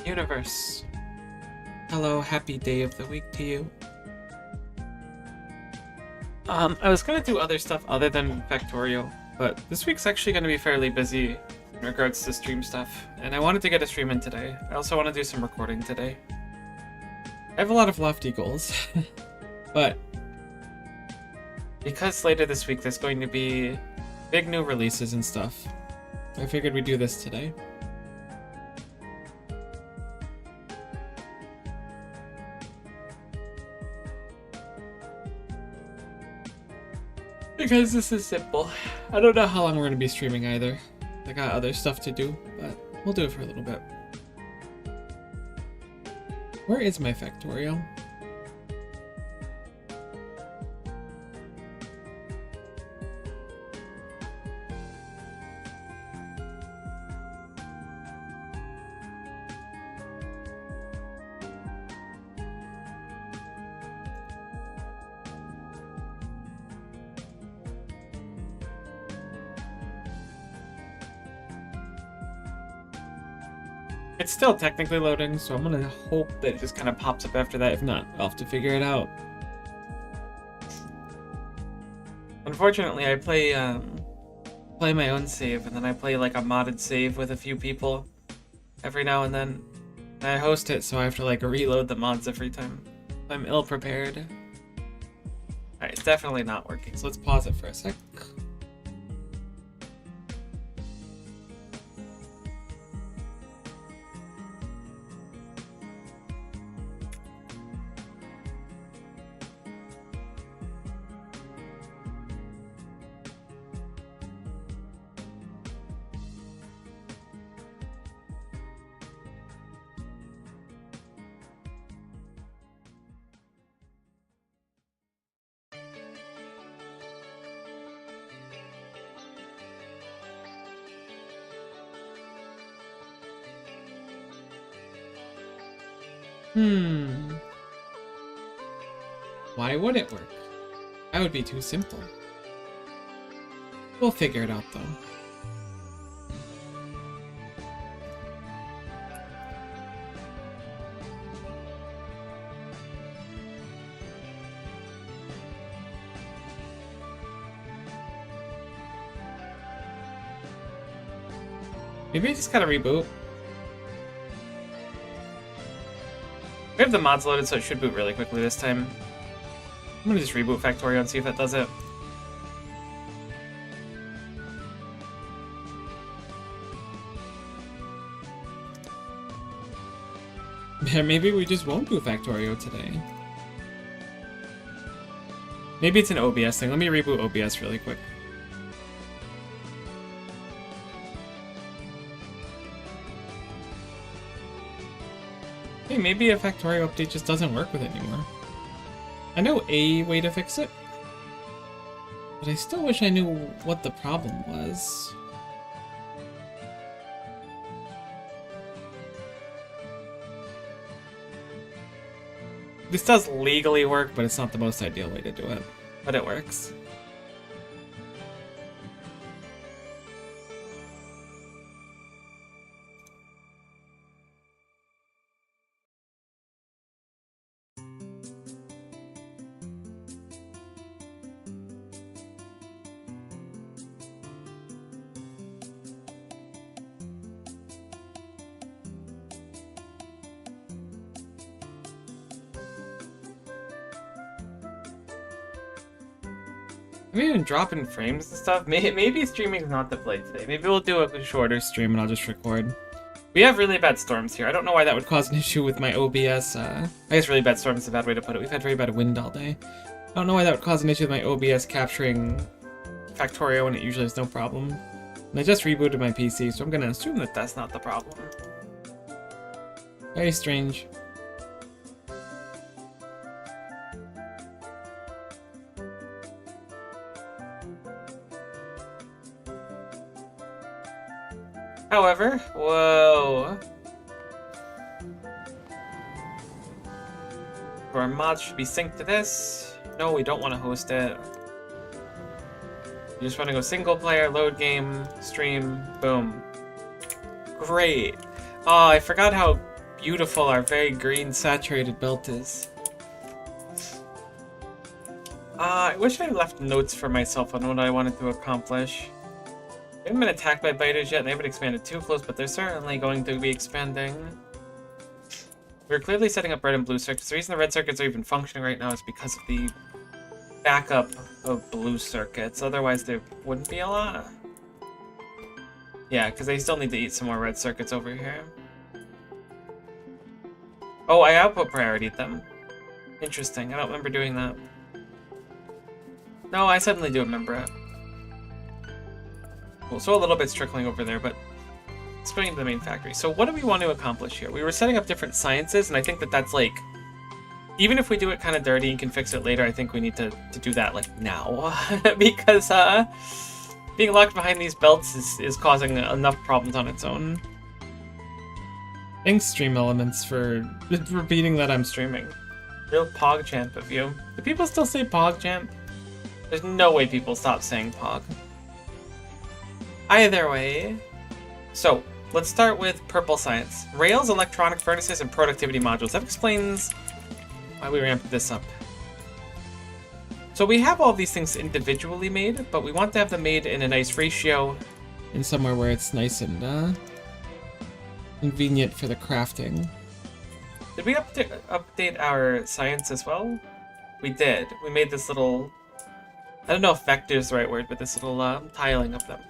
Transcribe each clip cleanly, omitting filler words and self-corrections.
Universe. Hello, happy day of the week to you. I was gonna do other stuff other than Factorio, but this week's actually gonna be fairly busy in regards to stream stuff, and I wanted to get a stream in today. I also want to do some recording today. I have a lot of lofty goals, but because later this week there's going to be big new releases and stuff, I figured we'd do this today. Because this is simple. I don't know how long we're going to be streaming either. I got other stuff to do, but we'll do it for a little bit. Where is my Factorio? It's still technically loading, so I'm gonna hope that it just kind of pops up after that. If not, I'll have to figure it out. Unfortunately, I play my own save, and then I play like a modded save with a few people every now and then. And I host it, so I have to like reload the mods every time. I'm ill prepared. Alright, it's definitely not working, so let's pause it for a sec. Why would it work? That would be too simple. We'll figure it out though. Maybe I just gotta reboot. We have the mods loaded, so it should boot really quickly this time. I'm gonna just reboot Factorio and see if that does it. Yeah, maybe we just won't do Factorio today. Maybe it's an OBS thing. Let me reboot OBS really quick. Hey, maybe a Factorio update just doesn't work with it anymore. I know a way to fix it, but I still wish I knew what the problem was. This does legally work, but it's not the most ideal way to do it. But it works. I'm even dropping frames and stuff. Maybe streaming's not the play today. Maybe we'll do a shorter stream and I'll just record. We have really bad storms here. I don't know why that would cause an issue with my OBS. I guess really bad storm is a bad way to put it. We've had very bad wind all day. I don't know why that would cause an issue with my OBS capturing Factorio when it usually has no problem. And I just rebooted my PC, so I'm gonna assume that that's not the problem. Very strange. However, whoa. Our mods should be synced to this. No, we don't want to host it. You just want to go single player, load game, stream, boom. Great. Oh, I forgot how beautiful our very green saturated belt is. I wish I left notes for myself on what I wanted to accomplish. We haven't been attacked by biters yet, and they haven't expanded too close, but they're certainly going to be expanding. We're clearly setting up red and blue circuits. The reason the red circuits are even functioning right now is because of the backup of blue circuits. Otherwise, there wouldn't be a lot. Yeah, because they still need to eat some more red circuits over here. Oh, I output prioritied them. Interesting. I don't remember doing that. No, I suddenly do remember it. Cool, so a little bit's trickling over there, but let's go into the main factory. So what do we want to accomplish here? We were setting up different sciences, and I think that that's like... Even if we do it kind of dirty and can fix it later, I think we need to do that, like, now. Because, being locked behind these belts is causing enough problems on its own. Thanks, stream elements, for repeating that I'm streaming. Real PogChamp of you. Do people still say PogChamp? There's no way people stop saying Pog. Either way. So, let's start with purple science. Rails, electronic furnaces, and productivity modules. That explains why we ramped this up. So we have all these things individually made, but we want to have them made in a nice ratio. In somewhere where it's nice and convenient for the crafting. Did we update our science as well? We did. We made this little... I don't know if vector is the right word, but this little tiling of them.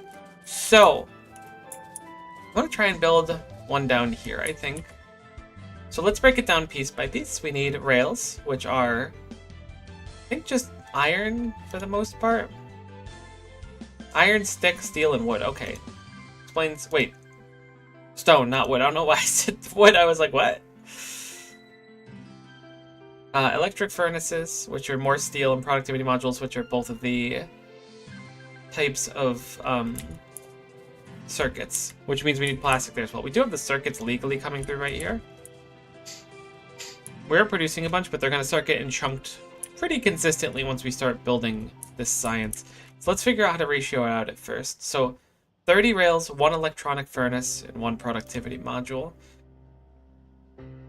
So, I'm going to try and build one down here, I think. So let's break it down piece by piece. We need rails, which are, I think, just iron for the most part. Iron, stick, steel, and wood. Okay. Explains... Wait. Stone, not wood. I don't know why I said wood. I was like, what? Electric furnaces, which are more steel, and productivity modules, which are both of the types of circuits, which means we need plastic there as well. We do have the circuits legally coming through right here. We're producing a bunch, but they're going to start getting chunked pretty consistently once we start building this science. So let's figure out how to ratio it out at first. So 30 rails, 1 electronic furnace, and 1 productivity module.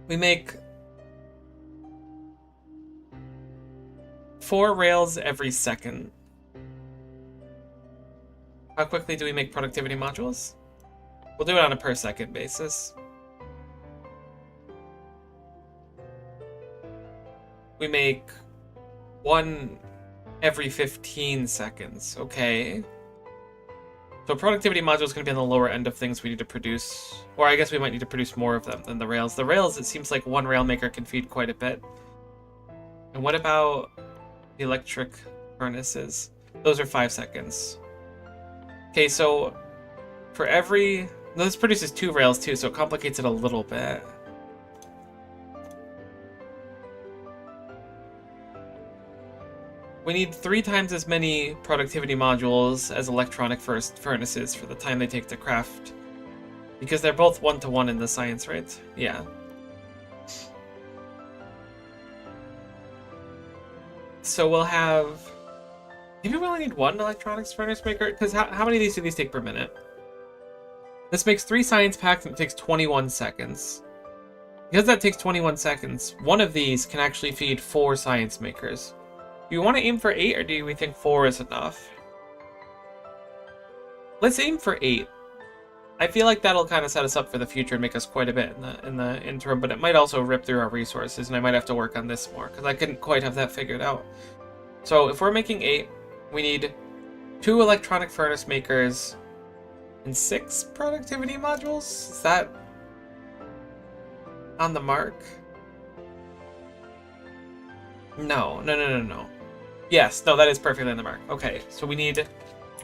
We make 4 rails every second. How quickly do we make productivity modules? We'll do it on a per second basis. We make 1 every 15 seconds. Okay. So productivity module is going to be on the lower end of things we need to produce. Or I guess we might need to produce more of them than the rails. The rails, it seems like 1 rail maker can feed quite a bit. And what about the electric furnaces? Those are 5 seconds. Okay, so for every... No, this produces 2 rails too, so it complicates it a little bit. We need 3 times as many productivity modules as electronic furnaces for the time they take to craft. Because they're both 1-to-1 in the science, right? Yeah. So we'll have... Maybe we only need 1 electronics furnace maker? Because how many of these do these take per minute? This makes 3 science packs and it takes 21 seconds. Because that takes 21 seconds, 1 of these can actually feed 4 science makers. Do you want to aim for 8, or do we think 4 is enough? Let's aim for 8. I feel like that'll kind of set us up for the future and make us quite a bit in the interim, but it might also rip through our resources, and I might have to work on this more, because I couldn't quite have that figured out. So if we're making 8, we need 2 electronic furnace makers and 6 productivity modules? Is that on the mark? No. Yes, no, that is perfectly on the mark. Okay, so we need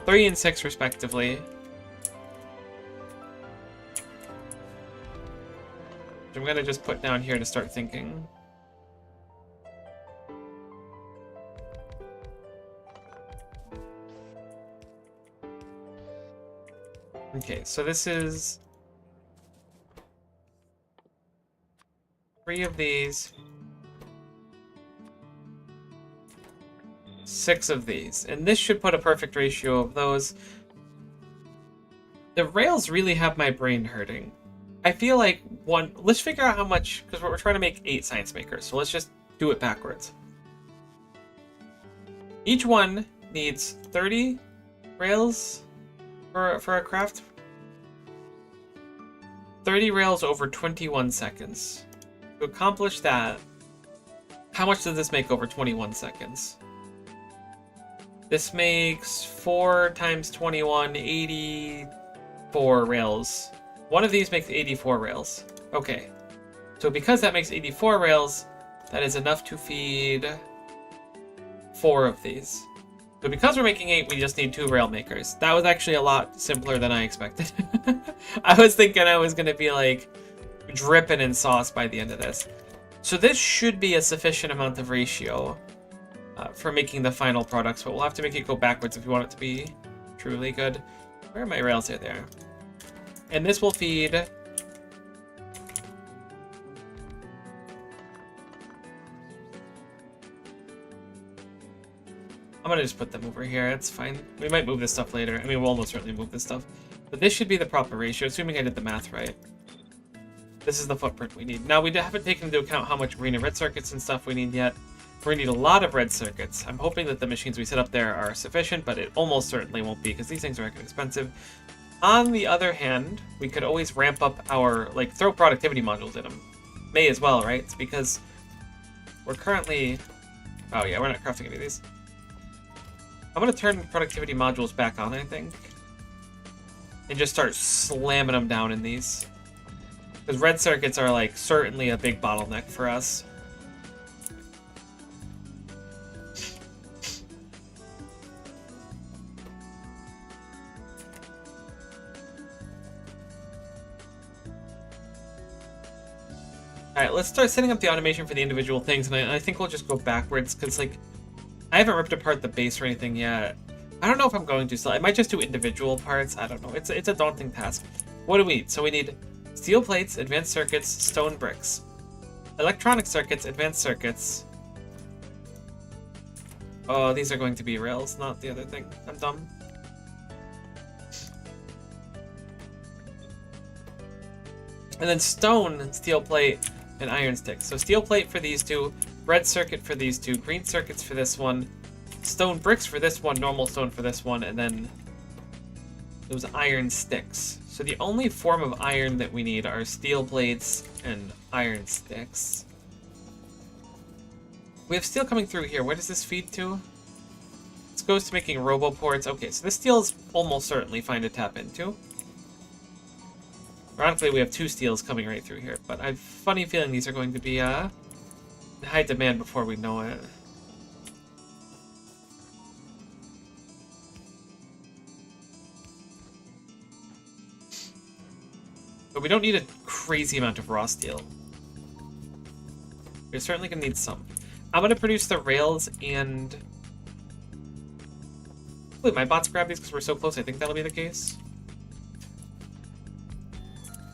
3 and 6 respectively. I'm gonna just put down here to start thinking. Okay, so this is 3 of these, 6 of these, and this should put a perfect ratio of those. The rails really have my brain hurting. I feel like let's figure out how much, because we're trying to make 8 science makers, so let's just do it backwards. Each one needs 30 rails for a craft. 30 rails over 21 seconds. To accomplish that, how much does this make over 21 seconds? This makes 4 times 21, 84 rails. One of these makes 84 rails. Okay. So because that makes 84 rails, that is enough to feed 4 of these. So because we're making 8, we just need 2 rail makers. That was actually a lot simpler than I expected. I was thinking I was going to be like dripping in sauce by the end of this. So this should be a sufficient amount of ratio for making the final products, but we'll have to make it go backwards if we want it to be truly good. Where are my rails? Here they are. And this will feed... I'm gonna just put them over here, it's fine. We might move this stuff later. I mean, we'll almost certainly move this stuff. But this should be the proper ratio, assuming I did the math right. This is the footprint we need. Now, we haven't taken into account how much green and red circuits and stuff we need yet. We're gonna need a lot of red circuits. I'm hoping that the machines we set up there are sufficient, but it almost certainly won't be, because these things are actually expensive. On the other hand, we could always ramp up our, like, throw productivity modules in them. May as well, right? It's because we're currently... Oh yeah, we're not crafting any of these. I'm gonna turn productivity modules back on, I think. And just start slamming them down in these. Because red circuits are, like, certainly a big bottleneck for us. Alright, let's start setting up the automation for the individual things, and I think we'll just go backwards, because, like, I haven't ripped apart the base or anything yet. I don't know if I'm going to still. I might just do individual parts. I don't know. It's a daunting task. What do we need? So we need steel plates, advanced circuits, stone bricks. Electronic circuits, advanced circuits. Oh, these are going to be rails, not the other thing. I'm dumb. And then stone, steel plate, and iron sticks. So steel plate for these two, red circuit for these two, green circuits for this one, stone bricks for this one, normal stone for this one, and then those iron sticks. So the only form of iron that we need are steel plates and iron sticks. We have steel coming through here. Where does this feed to? This goes to making roboports. Okay, so this steel is almost certainly fine to tap into. Ironically, we have 2 steels coming right through here, but I have a funny feeling these are going to be in high demand before we know it. But we don't need a crazy amount of raw steel. We're certainly going to need some. I'm going to produce the rails and... Wait, my bots grab these because we're so close. I think that'll be the case.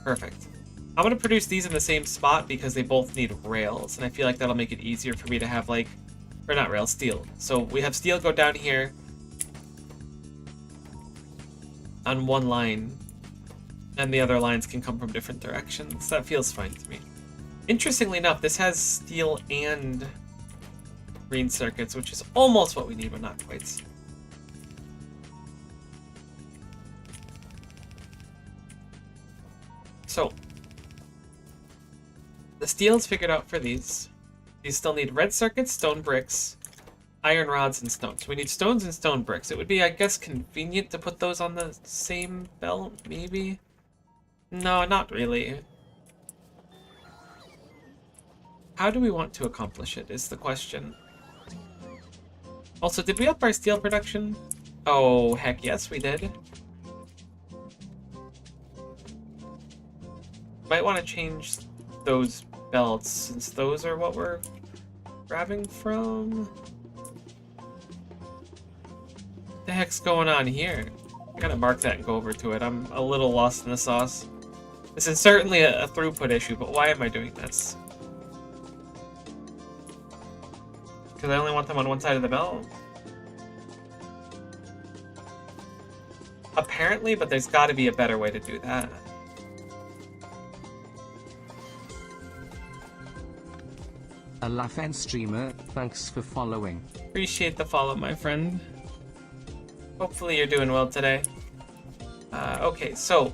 Perfect. I'm going to produce these in the same spot because they both need rails, and I feel like that'll make it easier for me to have, like... Or not rails, steel. So we have steel go down here on one line, and the other lines can come from different directions. That feels fine to me. Interestingly enough, this has steel and green circuits, which is almost what we need, but not quite. So, the steel's figured out for these. These still need red circuits, stone bricks, iron rods, and stones. So we need stones and stone bricks. It would be, I guess, convenient to put those on the same belt, maybe? No, not really. How do we want to accomplish it, is the question. Also, did we up our steel production? Oh, heck yes, we did. Might want to change those belts, since those are what we're grabbing from. What the heck's going on here? I gotta mark that and go over to it. I'm a little lost in the sauce. This is certainly a throughput issue, but why am I doing this? Because I only want them on one side of the belt? Apparently, but there's got to be a better way to do that. A Laugh streamer, thanks for following. Appreciate the follow, my friend. Hopefully you're doing well today. Okay, so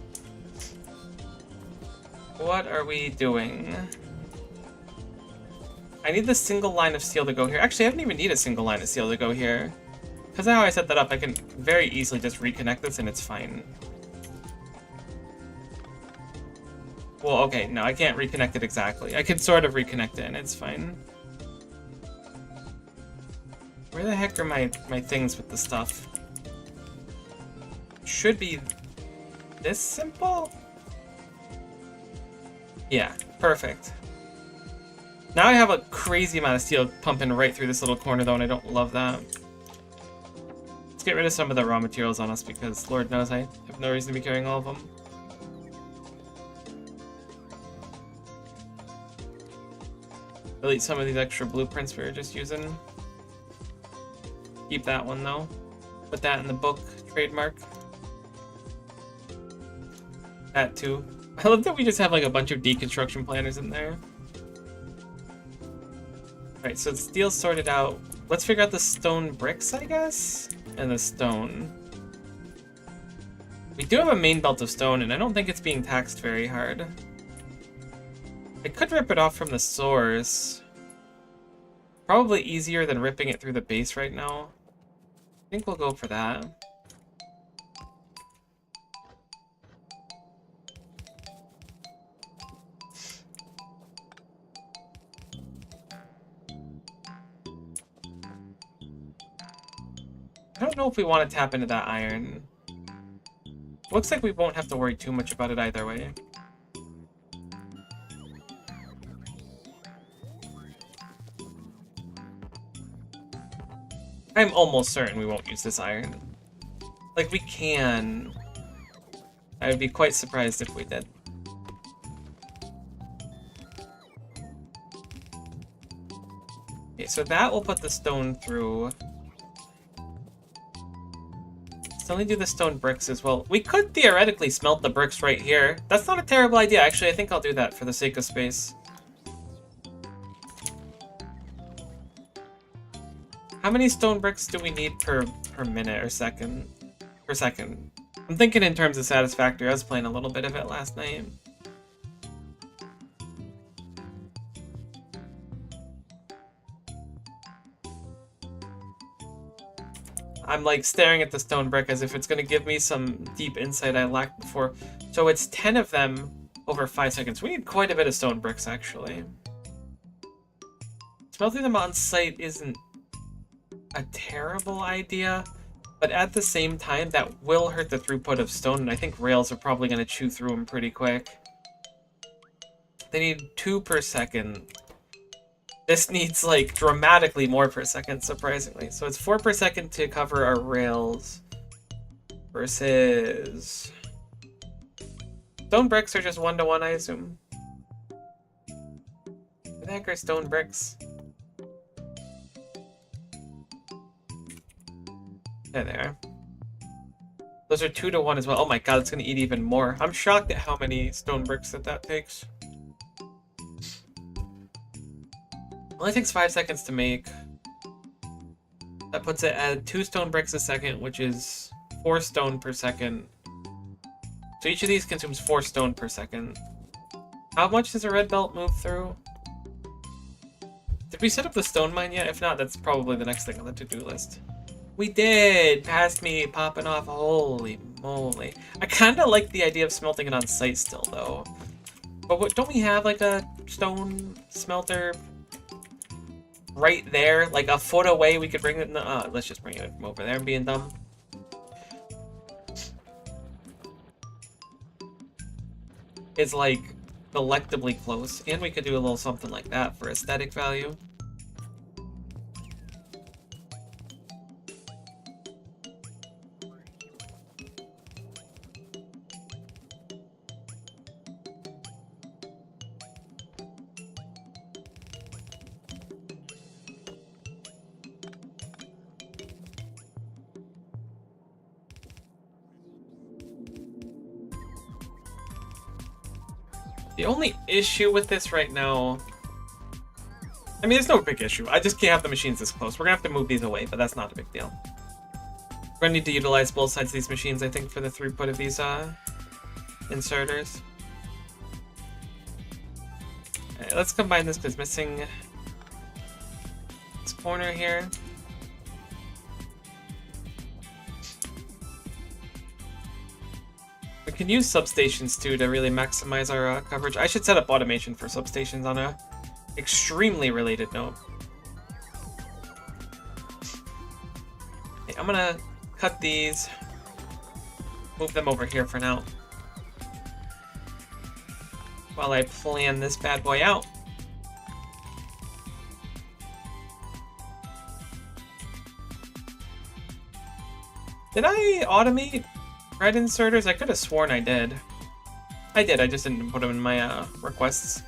what are we doing? I need the single line of steel to go here. Actually, I don't even need a single line of steel to go here. Because of how I set that up, I can very easily just reconnect this and it's fine. Well, okay, no, I can't reconnect it exactly. I can sort of reconnect it and it's fine. Where the heck are my things with the stuff? Should be this simple? Yeah, perfect. Now I have a crazy amount of steel pumping right through this little corner though, and I don't love that. Let's get rid of some of the raw materials on us because Lord knows I have no reason to be carrying all of them. Delete some of these extra blueprints we were just using. Keep that one though. Put that in the book, trademark. That too. I love that we just have like a bunch of deconstruction planners in there. Alright, so the steel's sorted out. Let's figure out the stone bricks, I guess? And the stone. We do have a main belt of stone, and I don't think it's being taxed very hard. I could rip it off from the source. Probably easier than ripping it through the base right now. I think we'll go for that. I don't know if we want to tap into that iron. Looks like we won't have to worry too much about it either way. I'm almost certain we won't use this iron. Like, we can. I would be quite surprised if we did. Okay, so that will put the stone through. Still need to do the stone bricks as well. We could theoretically smelt the bricks right here. That's not a terrible idea. Actually, I think I'll do that for the sake of space. How many stone bricks do we need per minute or second? Per second. I'm thinking in terms of satisfactory. I was playing a little bit of it last night. I'm like staring at the stone brick as if it's going to give me some deep insight I lacked before. So it's 10 of them over 5 seconds. We need quite a bit of stone bricks, actually. Smelting them on site isn't a terrible idea, but at the same time, that will hurt the throughput of stone, and I think rails are probably going to chew through them pretty quick. They need 2 per second. This needs, like, dramatically more per second, surprisingly. So it's 4 per second to cover our rails. Versus... Stone bricks are just 1-to-1, I assume. Where the heck are stone bricks? There they are. Those are 2-to-1 as well. Oh my god, it's going to eat even more. I'm shocked at how many stone bricks that takes. Only takes 5 seconds to make. That puts it at 2 stone bricks a second, which is 4 stone per second. So each of these consumes 4 stone per second. How much does a red belt move through? Did we set up the stone mine yet? If not, that's probably the next thing on the to-do list. We did! Past me popping off. Holy moly. I kind of like the idea of smelting it on site still, though. But what, don't we have, like, a stone smelter right there? Like, a foot away we could bring it? No, let's just bring it over there and being dumb. It's, like, delectably close. And we could do a little something like that for aesthetic value. The only issue with this right now I mean, there's no big issue. I just can't have the machines this close. We're gonna have to move these away, but that's not a big deal. We're gonna need to utilize both sides of these machines, I think, for the throughput of these inserters. Alright, let's combine this because missing this corner here. We can use substations too to really maximize our coverage. I should set up automation for substations on a extremely related note. Okay, I'm gonna cut these, move them over here for now, while I plan this bad boy out. Did I automate red inserters? I could have sworn I did. I did, I just didn't put them in my requests.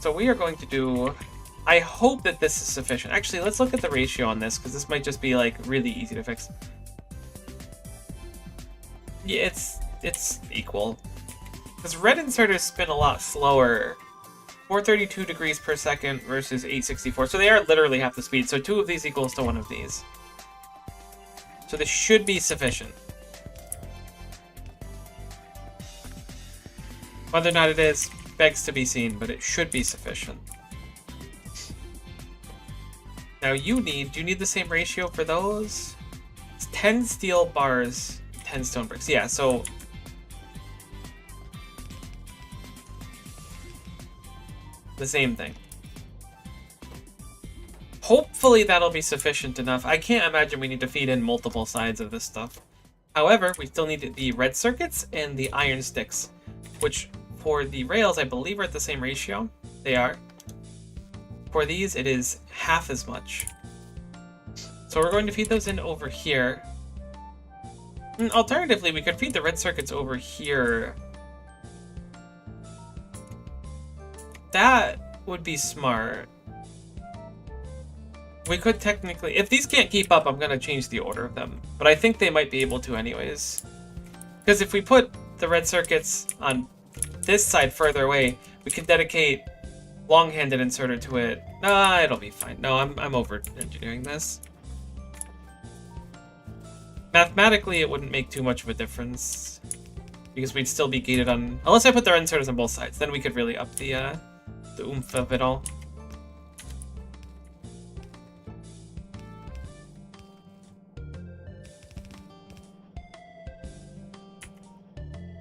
So we are going to do... I hope that this is sufficient. Actually, let's look at the ratio on this, because this might just be, like, really easy to fix. Yeah, it's equal. Because red inserters spin a lot slower. 432 degrees per second versus 864. So they are literally half the speed. So 2 of these equals to 1 of these. So this should be sufficient. Whether or not it is, begs to be seen, but it should be sufficient. Now do you need the same ratio for those? It's 10 steel bars, 10 stone bricks. Yeah, so... the same thing. Hopefully that'll be sufficient enough. I can't imagine we need to feed in multiple sides of this stuff. However, we still need the red circuits and the iron sticks, which for the rails I believe are at the same ratio. They are. For these, it is half as much. So we're going to feed those in over here. Alternatively, we could feed the red circuits over here. That would be smart. We could technically... if these can't keep up, I'm going to change the order of them. But I think they might be able to anyways. Because if we put the red circuits on this side further away, we can dedicate long-handed inserter to it. Nah, it'll be fine. No, I'm over-engineering this. Mathematically, it wouldn't make too much of a difference. Because we'd still be gated on... unless I put the red inserters on both sides. Then we could really up the oomph of it all.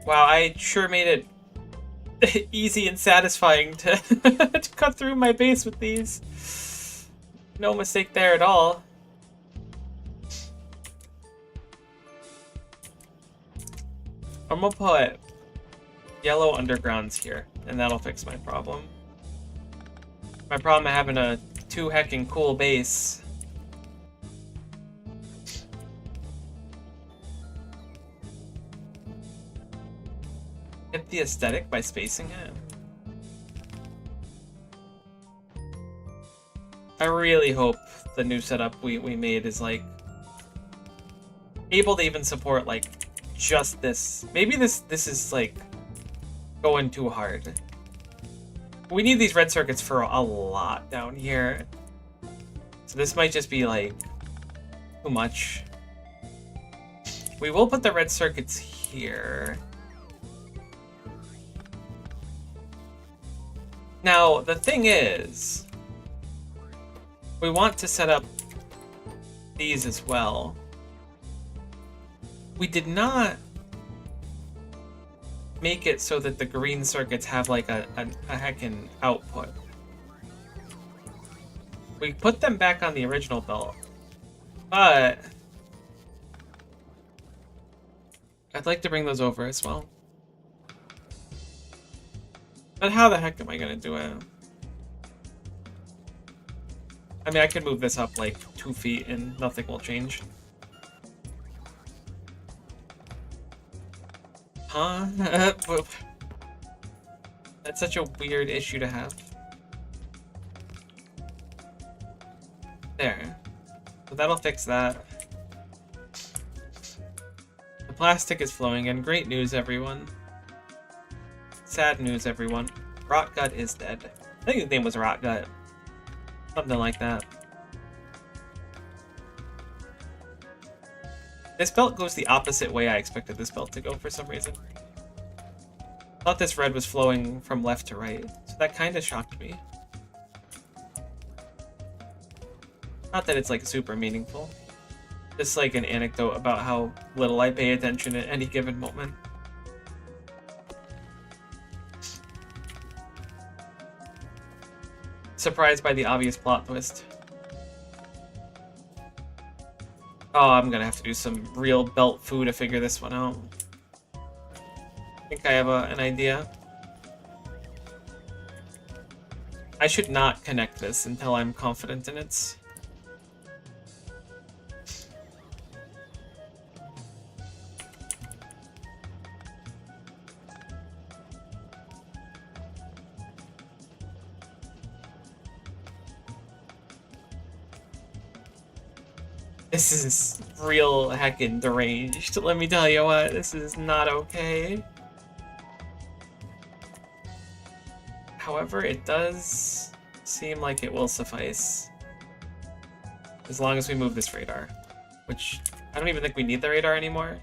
Wow, I sure made it easy and satisfying to, to cut through my base with these. No mistake there at all. I'm gonna put yellow undergrounds here, and that'll fix my problem. My problem of having a too heckin' cool base. Hit the aesthetic by spacing it. I really hope the new setup we made is like able to even support like just this. Maybe this is like going too hard. We need these red circuits for a lot down here. So this might just be like too much. We will put the red circuits here. Now, the thing is, we want to set up these as well. We did not make it so that the green circuits have like a heckin' output. We put them back on the original belt, but I'd like to bring those over as well. But how the heck am I gonna do it? I mean, I could move this up like 2 feet and nothing will change. Huh? That's such a weird issue to have. There. So that'll fix that. The plastic is flowing in. Great news, everyone. Sad news, everyone. Rotgut is dead. I think his name was Rotgut. Something like that. This belt goes the opposite way I expected this belt to go for some reason. I thought this red was flowing from left to right, so that kind of shocked me. Not that it's like super meaningful. Just like an anecdote about how little I pay attention at any given moment. Surprised by the obvious plot twist. Oh, I'm gonna have to do some real belt foo to figure this one out. I think I have an idea. I should not connect this until I'm confident in it. This is real heckin' deranged. Let me tell you what, this is not okay. However, it does seem like it will suffice. As long as we move this radar. Which, I don't even think we need the radar anymore.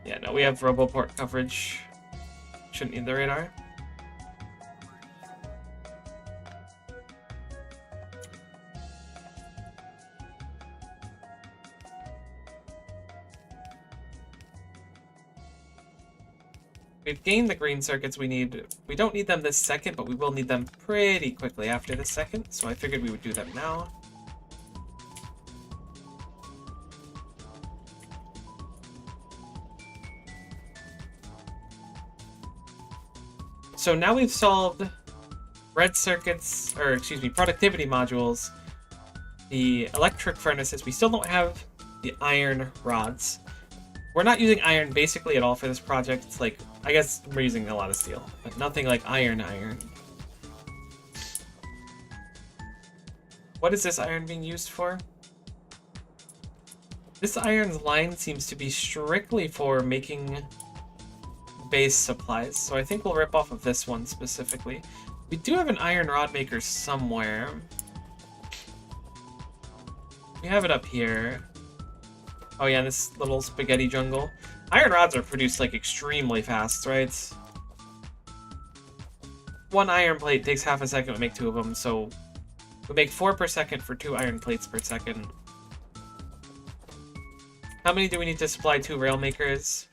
Yeah, no, we have Roboport coverage. Shouldn't need the radar. We've gained the green circuits we need. We don't need them this second, but we will need them pretty quickly after this second, so I figured we would do them now. So now we've solved red circuits, or excuse me, productivity modules, the electric furnaces. We still don't have the iron rods. We're not using iron basically at all for this project. It's like, I guess we're using a lot of steel, but nothing like iron. What is this iron being used for? This iron's line seems to be strictly for making base supplies, so I think we'll rip off of this one specifically. We do have an iron rod maker somewhere. We have it up here. Oh yeah, this little spaghetti jungle. Iron rods are produced like extremely fast, right? One iron plate takes half a second to make 2 of them, so we make 4 per second for 2 iron plates per second. How many do we need to supply 2 rail makers?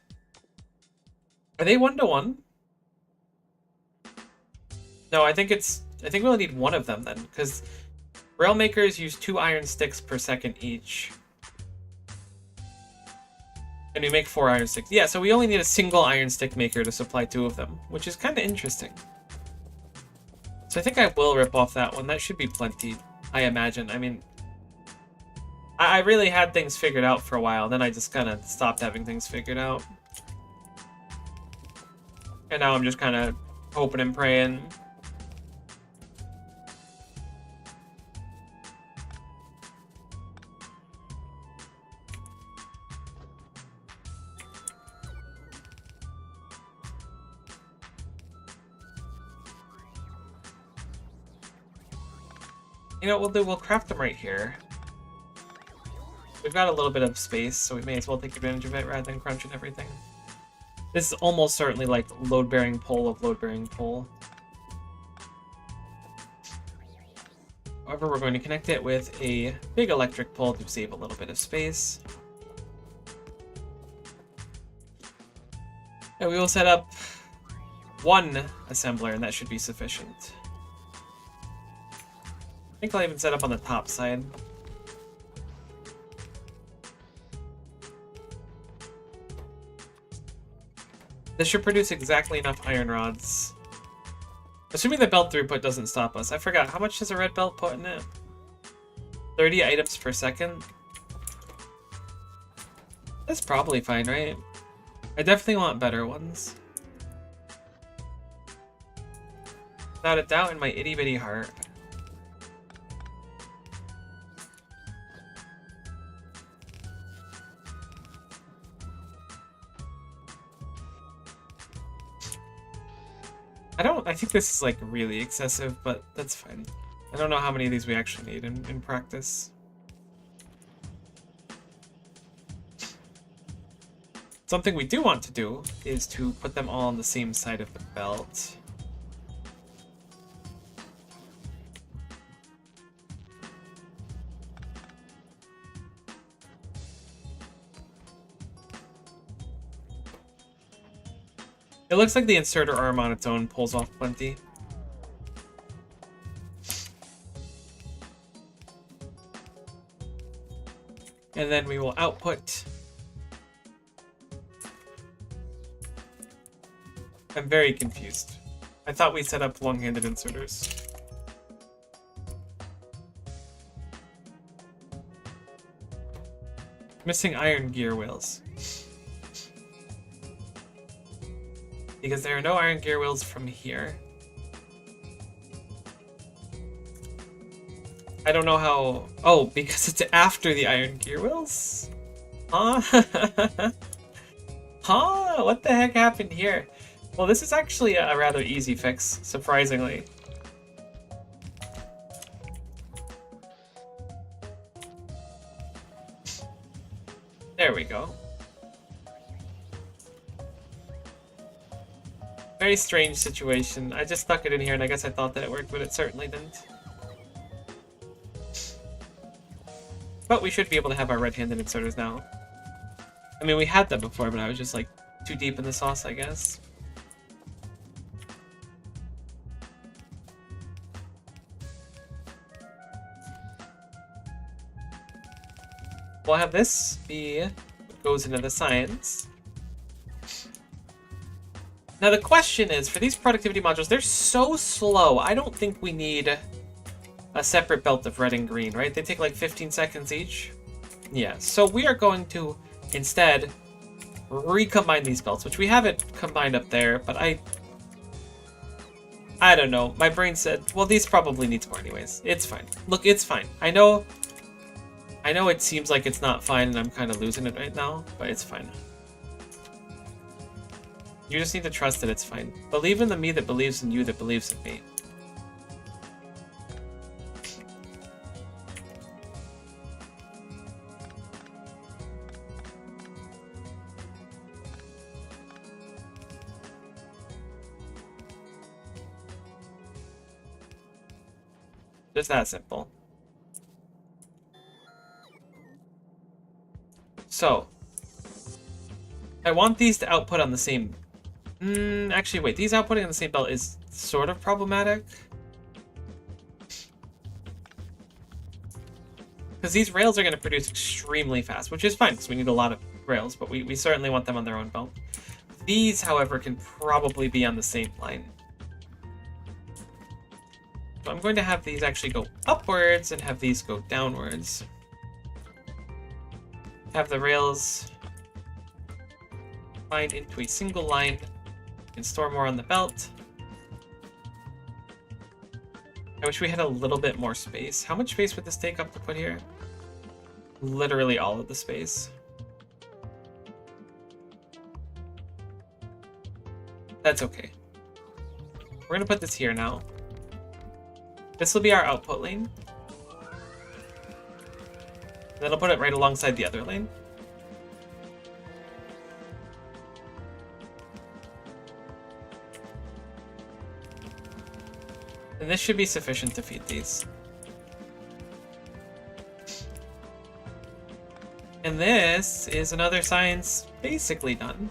Are they 1-to-1? No, I think we only need 1 of them then, because rail makers use 2 iron sticks per second each. And we make 4 iron sticks. Yeah, so we only need a single iron stick maker to supply 2 of them, which is kind of interesting. So I think I will rip off that one. That should be plenty, I imagine. I mean, I really had things figured out for a while, then I just kind of stopped having things figured out. And now I'm just kind of hoping and praying. You know what we'll do? We'll craft them right here. We've got a little bit of space, so we may as well take advantage of it rather than crunching everything. This is almost certainly like load-bearing pole of load-bearing pole. However, we're going to connect it with a big electric pole to save a little bit of space. And we will set up 1 assembler, and that should be sufficient. I think I'll even set up on the top side. This should produce exactly enough iron rods. Assuming the belt throughput doesn't stop us. I forgot, how much does a red belt put in it? 30 items per second? That's probably fine, right? I definitely want better ones. Without a doubt in my itty bitty heart. I think this is like really excessive, but that's fine. I don't know how many of these we actually need in practice. Something we do want to do is to put them all on the same side of the belt. It looks like the inserter arm on its own pulls off plenty. And then we will output. I'm very confused. I thought we set up long-handed inserters. Missing iron gear wheels. Because there are no iron gear wheels from here. I don't know how... Oh, because it's after the iron gear wheels? Huh? Huh? What the heck happened here? Well, this is actually a rather easy fix, surprisingly. There we go. Very strange situation. I just stuck it in here and I guess I thought that it worked, but it certainly didn't. But we should be able to have our red-handed inserters now. I mean, we had them before, but I was just like too deep in the sauce, I guess. We'll have this be what goes into the science. Now the question is, for these productivity modules, they're so slow. I don't think we need a separate belt of red and green, right? They take like 15 seconds each. Yeah, so we are going to instead recombine these belts, which we haven't combined up there, but I don't know. My brain said, well, these probably needs more anyways. It's fine. Look, it's fine. I know it seems like it's not fine and I'm kind of losing it right now, but it's fine. You just need to trust that it's fine. Believe in the me that believes in you that believes in me. Just that simple. So, I want these to output on the same... actually, wait. These outputting on the same belt is sort of problematic. Because these rails are going to produce extremely fast, which is fine, because we need a lot of rails, but we certainly want them on their own belt. These, however, can probably be on the same line. So I'm going to have these actually go upwards and have these go downwards. Have the rails bind into a single line and store more on the belt. I wish we had a little bit more space. How much space would this take up to put here? Literally all of the space. That's okay. We're gonna put this here now. This will be our output lane. Then I'll put it right alongside the other lane. And this should be sufficient to feed these. And this is another science basically done.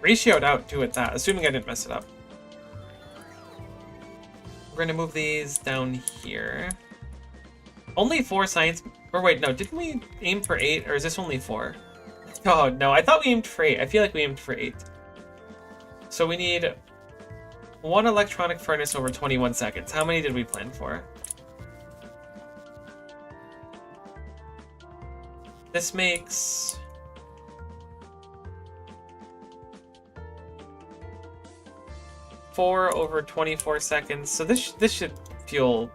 Ratioed out too at that, assuming I didn't mess it up. We're going to move these down here. Only 4 science... Or wait, no, didn't we aim for 8? Or is this only 4? Oh, no, I thought we aimed for 8. I feel like we aimed for 8. So we need 1 electronic furnace over 21 seconds. How many did we plan for? This makes... four over 24 seconds. So this should fuel...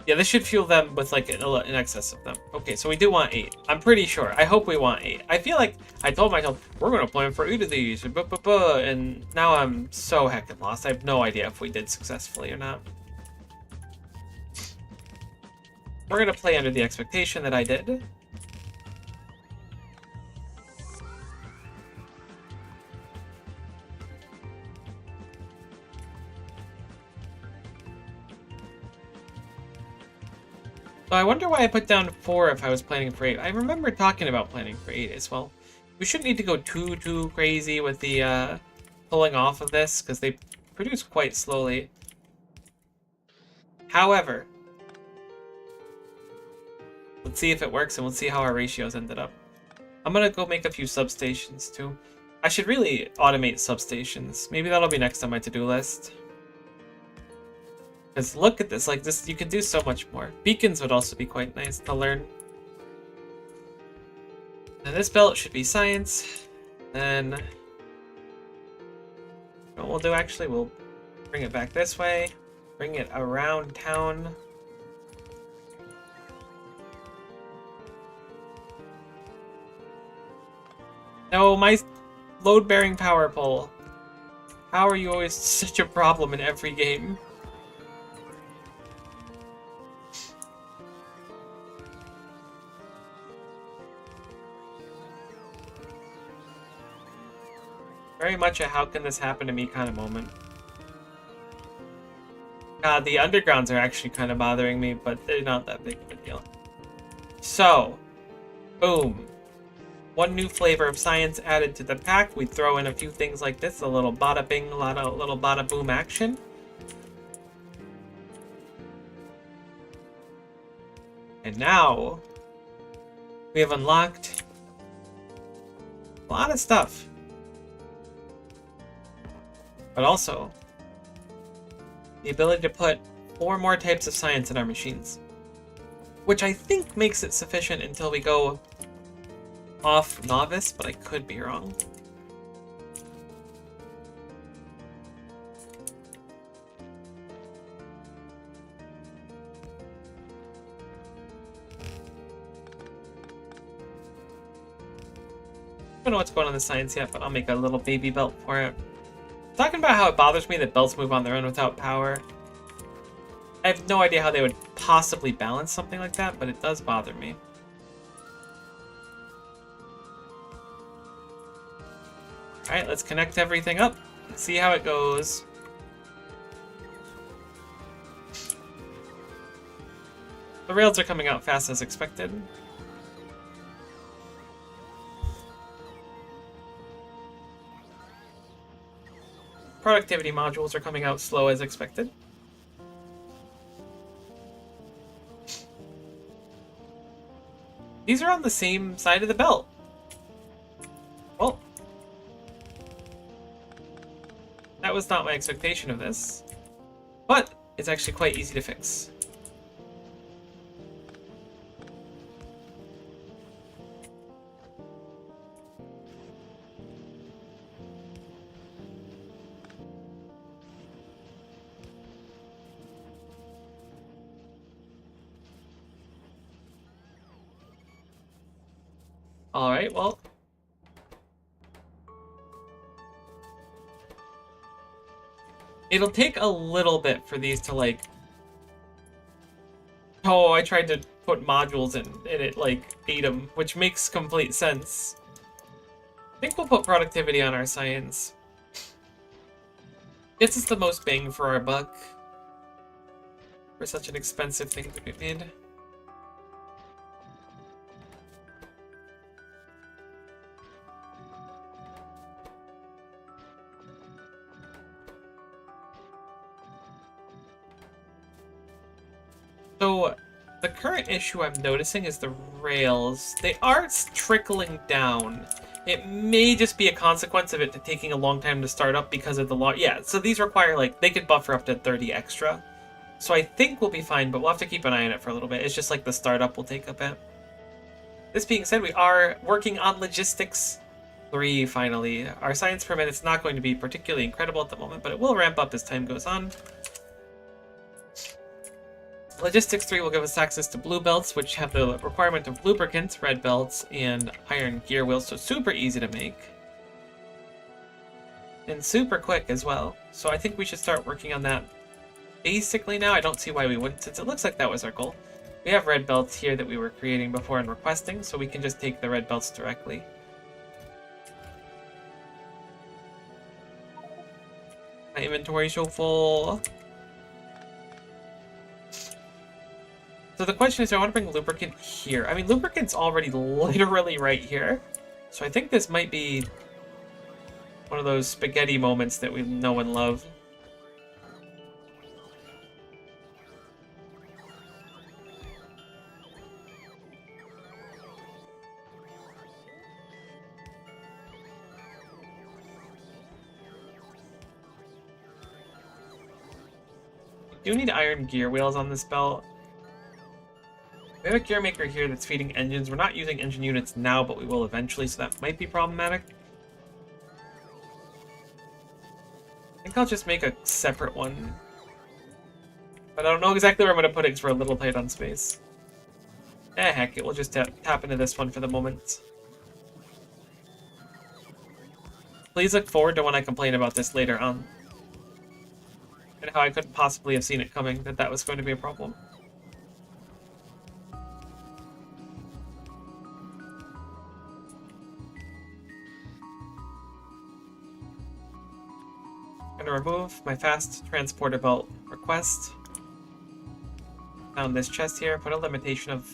Yeah, this should fuel them with like in excess of them. Oh, Okay, so we do want 8. I'm pretty sure. I hope we want 8. I feel like I told myself, we're going to plan for 8 of these, and now I'm so heckin' lost. I have no idea if we did successfully or not. We're going to play under the expectation that I did. So I wonder why I put down 4 if I was planning for 8. I remember talking about planning for 8 as well. We shouldn't need to go too crazy with the pulling off of this, because they produce quite slowly. However, let's see if it works, and we'll see how our ratios ended up. I'm going to go make a few substations, too. I should really automate substations. Maybe that'll be next on my to-do list. Because look at this, like this, you could do so much more. Beacons would also be quite nice to learn. And this belt should be science. Then, what we'll do actually, we'll bring it back this way. Bring it around town. No, my load-bearing power pole. How are you always such a problem in every game? Very much a how can this happen to me kind of moment. God, the undergrounds are actually kind of bothering me, but they're not that big of a deal. So, boom. One new flavor of science added to the pack. We throw in a few things like this, a little bada bing, a little bada boom action. And now, we have unlocked a lot of stuff. But also, the ability to put 4 more types of science in our machines. Which I think makes it sufficient until we go off novice, but I could be wrong. I don't know what's going on in the science yet, but I'll make a little baby belt for it. Talking about how it bothers me that belts move on their own without power. I have no idea how they would possibly balance something like that, but it does bother me. Alright, let's connect everything up. Let's see how it goes. The rails are coming out fast as expected. Productivity modules are coming out slow as expected. These are on the same side of the belt. Well, that was not my expectation of this, but it's actually quite easy to fix. Alright, well. It'll take a little bit for these to, like... Oh, I tried to put modules in, and it, like, ate them, which makes complete sense. I think we'll put productivity on our science. Gets us the most bang for our buck. For such an expensive thing to be made. So, the current issue I'm noticing is the rails. They are trickling down. It may just be a consequence of it taking a long time to start up because of the law. Yeah, so these require, like, they could buffer up to 30 extra. So I think we'll be fine, but we'll have to keep an eye on it for a little bit. It's just like the startup will take a bit. This being said, we are working on Logistics 3, finally. Our science per minute is not going to be particularly incredible at the moment, but it will ramp up as time goes on. Logistics 3 will give us access to blue belts, which have the requirement of lubricants, red belts, and iron gear wheels, so super easy to make. And super quick as well. So I think we should start working on that basically now. I don't see why we wouldn't, since it looks like that was our goal. We have red belts here that we were creating before and requesting, so we can just take the red belts directly. My inventory's so full. So the question is, do I want to bring lubricant here? I mean, lubricant's already literally right here. So I think this might be one of those spaghetti moments that we know and love. We do need iron gear wheels on this belt. We have a gear maker here that's feeding engines. We're not using engine units now, but we will eventually, so that might be problematic. I think I'll just make a separate one. But I don't know exactly where I'm going to put it because we're a little tight on space. Heck, it will just tap into this one for the moment. Please look forward to when I complain about this later on. And how I couldn't possibly have seen it coming, that was going to be a problem. I'm going to remove my fast transporter belt request. Found this chest here, put a limitation of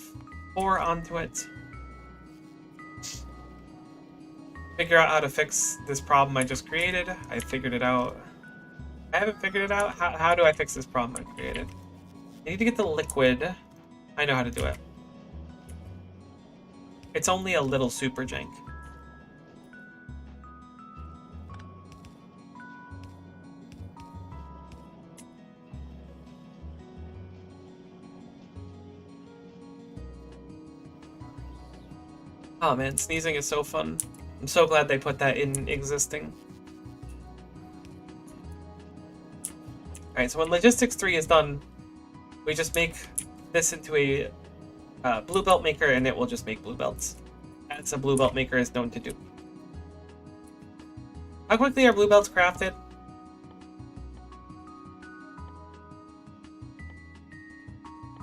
4 onto it. Figure out how to fix this problem I just created. I figured it out. I haven't figured it out. How do I fix this problem I created? I need to get the liquid. I know how to do it. It's only a little super jank. Oh man, sneezing is so fun. I'm so glad they put that in existing. Alright, so when Logistics 3 is done, we just make this into a blue belt maker and it will just make blue belts. As a blue belt maker is known to do. How quickly are blue belts crafted?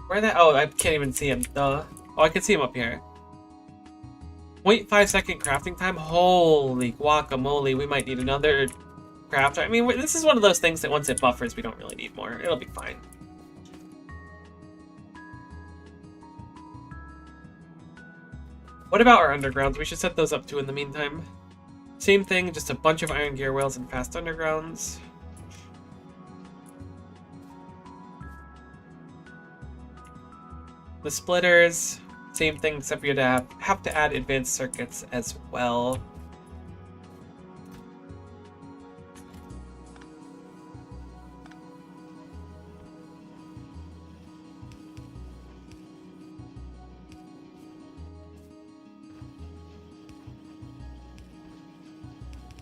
Where that? Oh, I can't even see him. Duh. Oh, I can see him up here. 0.5 second crafting time? Holy guacamole, we might need another crafter. I mean, this is one of those things that once it buffers, we don't really need more. It'll be fine. What about our undergrounds? We should set those up too in the meantime. Same thing, just a bunch of iron gear wheels and fast undergrounds. The splitters, same thing, except for you have to add advanced circuits as well.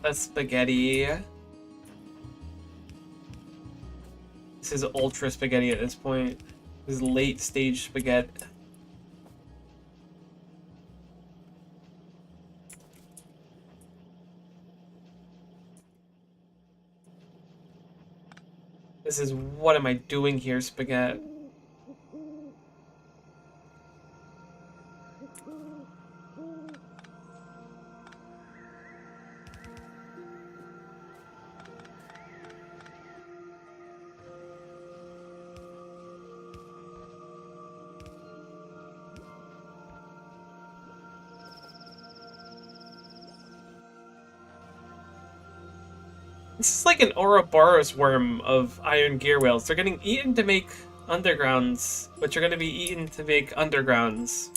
The spaghetti. This is ultra spaghetti at this point. This is late stage spaghetti. This is what am I doing here, spaghetti? This is like an Ouroboros worm of iron gear wheels. They're getting eaten to make undergrounds, which are going to be eaten to make undergrounds.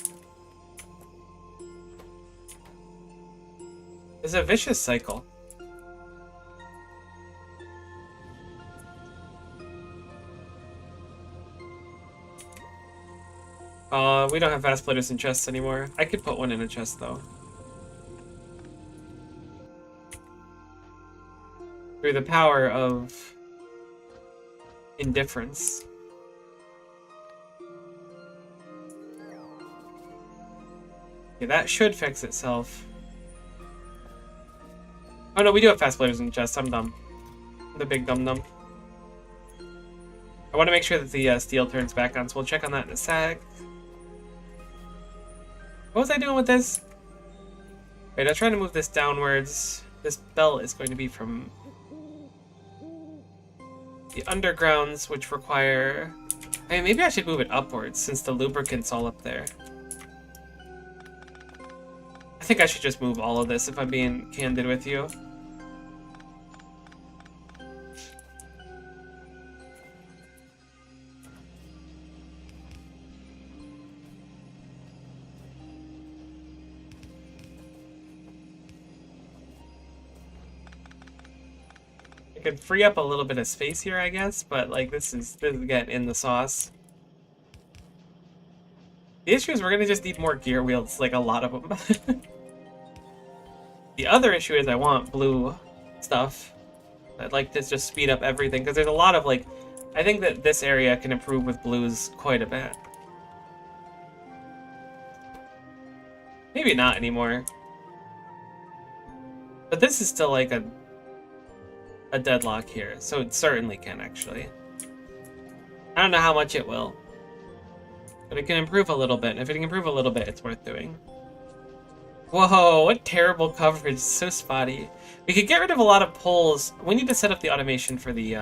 It's a vicious cycle. We don't have fast splitters in chests anymore. I could put one in a chest though. Through the power of indifference. Yeah, that should fix itself. Oh no, we do have fast players in the chest. I'm dumb. I'm the big dum-dum. I want to make sure that the steel turns back on, so we'll check on that in a sec. What was I doing with this? Wait, I was trying to move this downwards. This belt is going to be from the undergrounds, which require... I mean, maybe I should move it upwards, since the lubricant's all up there. I think I should just move all of this, if I'm being candid with you. Could free up a little bit of space here, I guess, but like this is getting in the sauce. The issue is we're gonna just need more gear wheels, like a lot of them. The other issue is I want blue stuff. I'd like to just speed up everything because there's a lot of like, I think that this area can improve with blues quite a bit. Maybe not anymore. But this is still like a deadlock here, so it certainly can actually. I don't know how much it will, but it can improve a little bit, and if it can improve a little bit, it's worth doing. Whoa, what terrible coverage, so spotty. We could get rid of a lot of poles. We need to set up the automation for the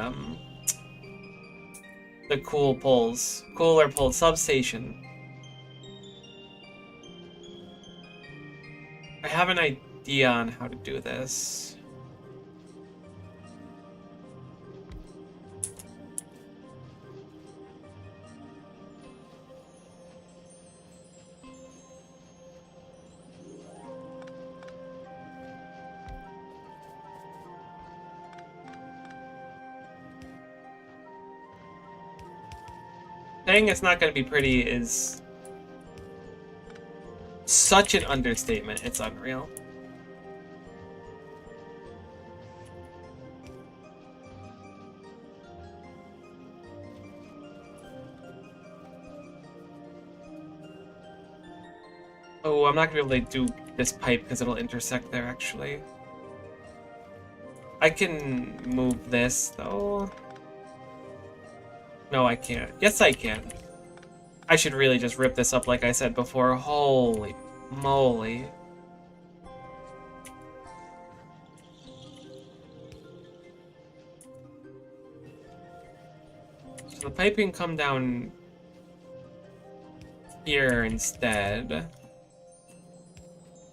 cooler pole substation. I have an idea on how to do this. Saying it's not going to be pretty is such an understatement. It's unreal. Oh, I'm not going to be able to do this pipe because it'll intersect there, actually. I can move this, though. No, I can't. Yes, I can. I should really just rip this up like I said before. Holy moly. So the piping come down here instead.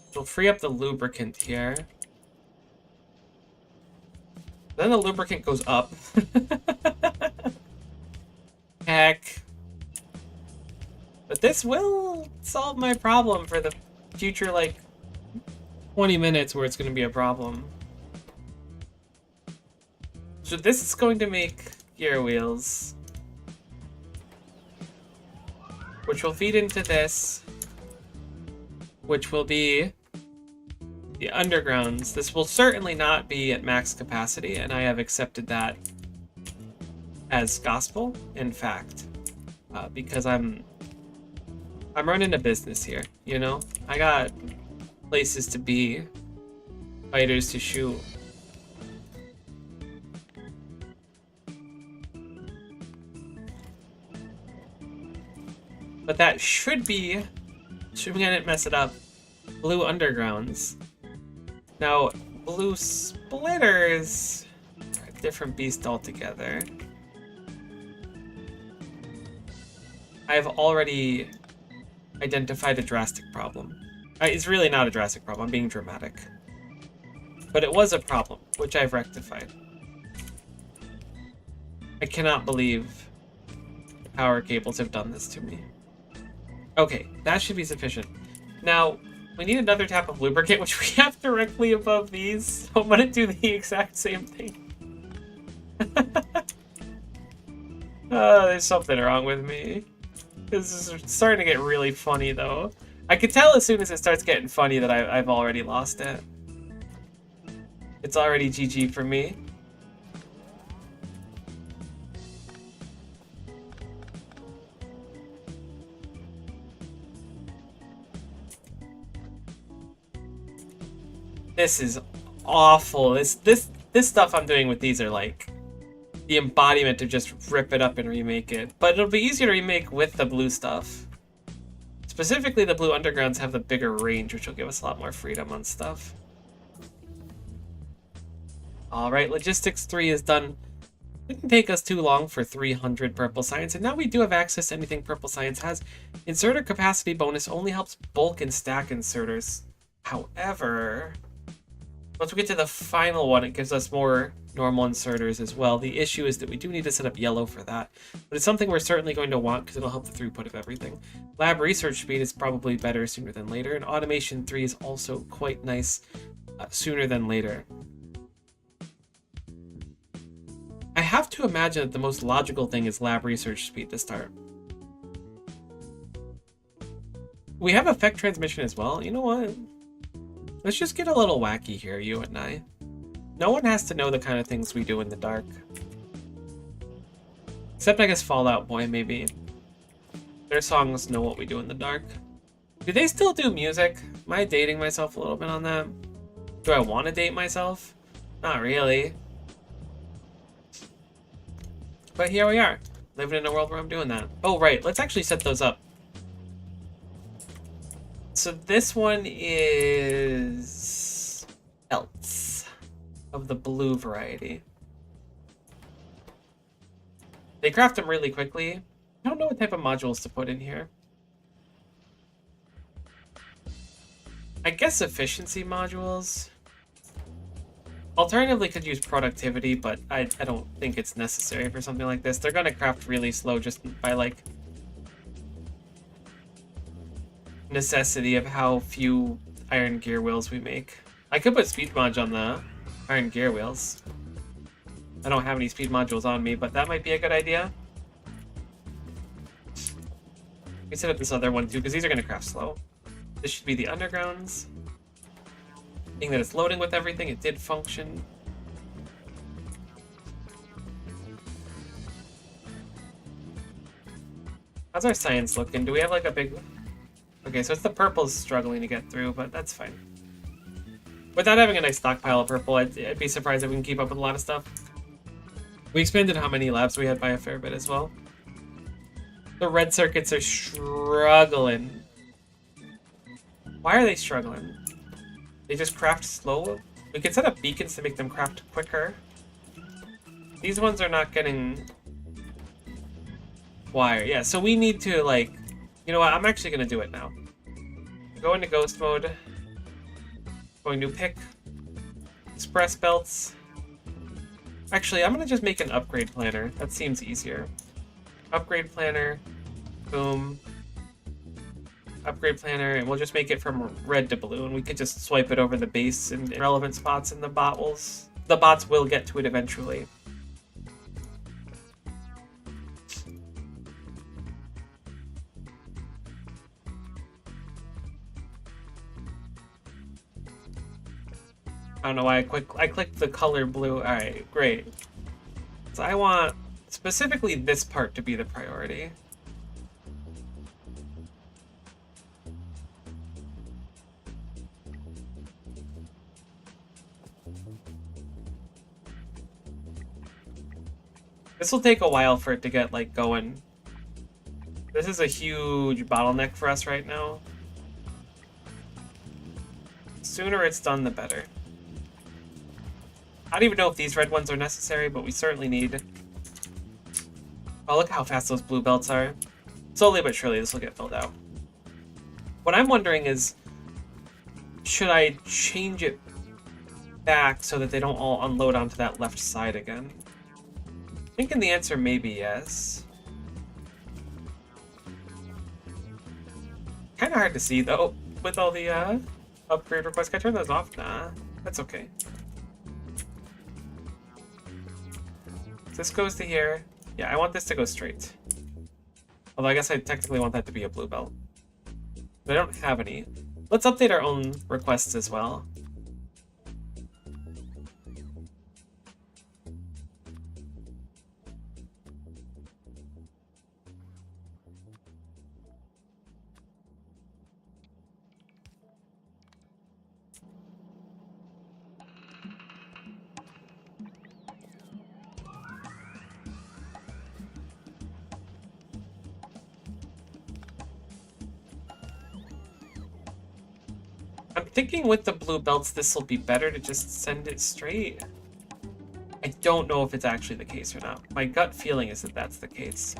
It'll free up the lubricant here. Then the lubricant goes up. Heck. But this will solve my problem for the future, like, 20 minutes where it's going to be a problem. So this is going to make gear wheels, which will feed into this, which will be the undergrounds. This will certainly not be at max capacity, and I have accepted that as gospel, in fact, because I'm running a business here, you know? I got places to be, fighters to shoot. But that should be, assuming I didn't mess it up, blue undergrounds. Now, blue splitters are a different beast altogether. I've already identified a drastic problem. It's really not a drastic problem, I'm being dramatic. But it was a problem, which I've rectified. I cannot believe power cables have done this to me. Okay, that should be sufficient. Now, we need another tap of lubricant, which we have directly above these, so I'm gonna do the exact same thing. There's something wrong with me. This is starting to get really funny, though. I can tell as soon as it starts getting funny that I've already lost it. It's already GG for me. This is awful. This stuff I'm doing with these are like the embodiment to just rip it up and remake it. But it'll be easier to remake with the blue stuff. Specifically, the blue undergrounds have the bigger range, which will give us a lot more freedom on stuff. Alright, Logistics 3 is done. Didn't take us too long for 300 Purple Science, and now we do have access to anything Purple Science has. Inserter capacity bonus only helps bulk and stack inserters. However, once we get to the final one, it gives us more normal inserters as well. The issue is that we do need to set up yellow for that, but it's something we're certainly going to want because it'll help the throughput of everything. Lab research speed is probably better sooner than later, and automation 3 is also quite nice sooner than later. I have to imagine that the most logical thing is lab research speed to start. We have effect transmission as well. You know what? Let's just get a little wacky here, you and I. No one has to know the kind of things we do in the dark. Except, I guess, Fallout Boy, maybe. Their songs know what we do in the dark. Do they still do music? Am I dating myself a little bit on that? Do I want to date myself? Not really. But here we are, living in a world where I'm doing that. Oh, right, let's actually set those up. So this one is Else of the blue variety. They craft them really quickly. I don't know what type of modules to put in here. I guess efficiency modules. Alternatively, could use productivity, but I don't think it's necessary for something like this. They're gonna craft really slow just by like necessity of how few iron gear wheels we make. I could put speed mod on the iron gear wheels. I don't have any speed modules on me, but that might be a good idea. We set up this other one too, because these are gonna craft slow. This should be the undergrounds. Being that it's loading with everything, it did function. How's our science looking? Do we have like a big... Okay, so it's the purple's struggling to get through, but that's fine. Without having a nice stockpile of purple, I'd be surprised if we can keep up with a lot of stuff. We expanded how many labs we had by a fair bit as well. The red circuits are struggling. Why are they struggling? They just craft slow? We could set up beacons to make them craft quicker. These ones are not getting wire. Yeah, so we need to, like... You know what? I'm actually going to do it now. Go into ghost mode. Going to pick. Express belts. Actually, I'm going to just make an upgrade planner. That seems easier. Upgrade planner. Boom. Upgrade planner, and we'll just make it from red to blue, and we could just swipe it over the base and relevant spots, and the bots will get to it eventually. I don't know why I clicked the color blue. All right, great. So I want specifically this part to be the priority. This will take a while for it to get, like, going. This is a huge bottleneck for us right now. The sooner it's done, the better. I don't even know if these red ones are necessary, but we certainly need... Oh, look how fast those blue belts are. Slowly but surely, this will get filled out. What I'm wondering is, should I change it back so that they don't all unload onto that left side again? Thinking the answer may be yes. Kind of hard to see though with all the upgrade requests. Can I turn those off? Nah, that's okay. This goes to here. Yeah, I want this to go straight. Although I guess I technically want that to be a blue belt. But I don't have any. Let's update our own requests as well. I'm thinking with the blue belts, this will be better to just send it straight. I don't know if it's actually the case or not. My gut feeling is that that's the case.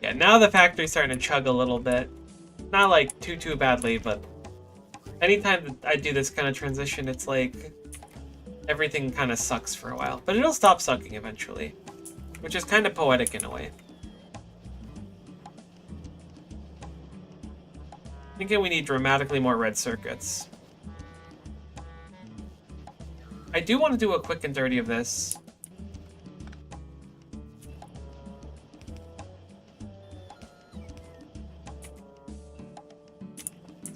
Yeah, now the factory's starting to chug a little bit. Not like too badly, but anytime that I do this kind of transition, it's like everything kind of sucks for a while. But it'll stop sucking eventually, which is kind of poetic in a way. Thinking we need dramatically more red circuits. I do want to do a quick and dirty of this.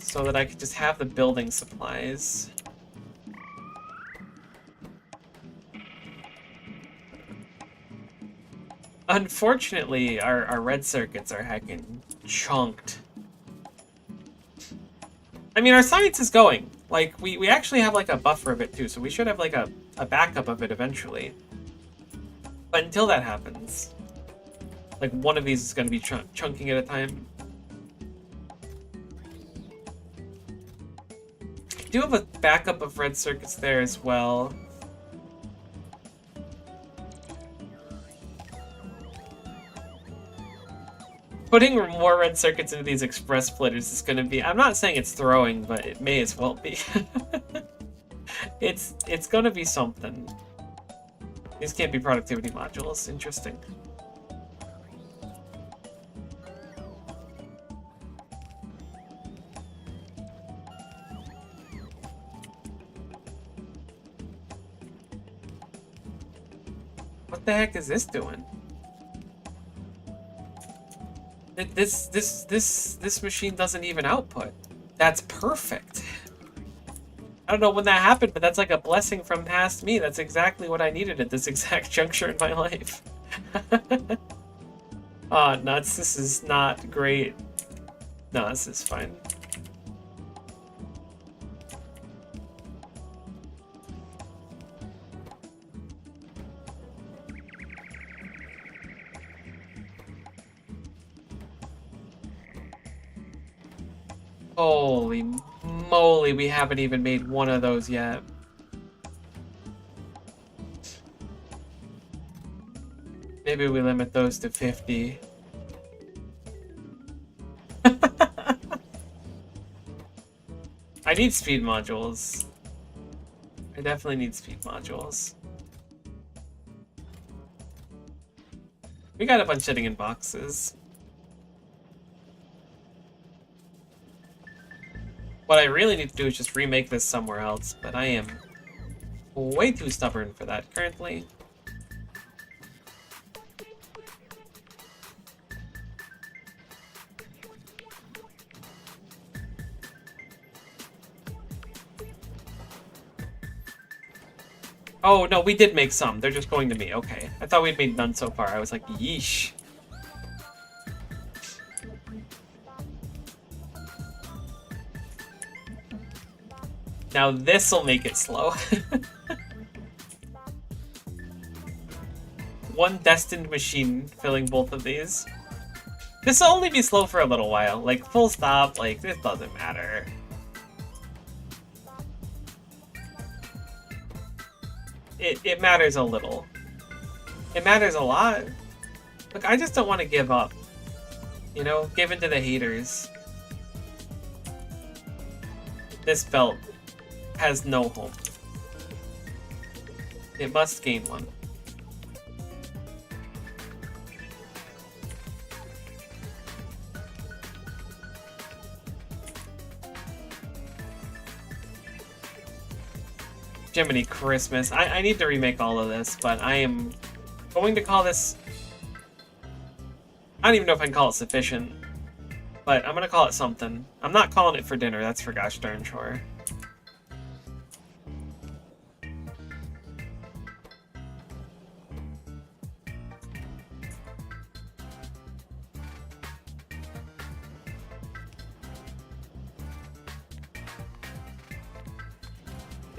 So that I could just have the building supplies. Unfortunately, our red circuits are heckin' chunked. I mean, our science is going. Like, we actually have, like, a buffer of it, too, so we should have, like, a backup of it eventually. But until that happens, like, one of these is going to be chunking at a time. I do have a backup of red circuits there as well. Putting more red circuits into these express splitters is going to be... I'm not saying it's throwing, but it may as well be. It's going to be something. These can't be productivity modules. Interesting. What the heck is this doing? This machine doesn't even output. That's perfect. I don't know when that happened, but that's like a blessing from past me. That's exactly what I needed at this exact juncture in my life. Aw, nuts. This is not great. No, this is fine. Holy moly, we haven't even made one of those yet. Maybe we limit those to 50. I need speed modules. I definitely need speed modules. We got a bunch sitting in boxes. What I really need to do is just remake this somewhere else, but I am way too stubborn for that currently. Oh, no, we did make some. They're just going to me. Okay. I thought we'd made none so far. I was like, yeesh. Now this'll make it slow. One destined machine filling both of these. This'll only be slow for a little while. Like, full stop, like, this doesn't matter. It matters a little. It matters a lot. Look, I just don't want to give up. You know, give in to the haters. This belt has no home. It must gain one. Jiminy Christmas. I need to remake all of this, but I am going to call this... I don't even know if I can call it sufficient, but I'm going to call it something. I'm not calling it for dinner, that's for gosh darn sure.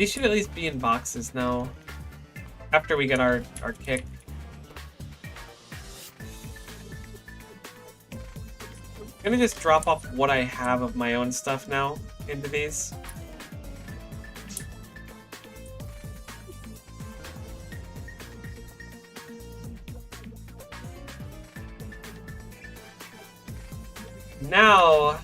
These should at least be in boxes now. After we get our kick. I'm gonna just drop off what I have of my own stuff now into these. Now,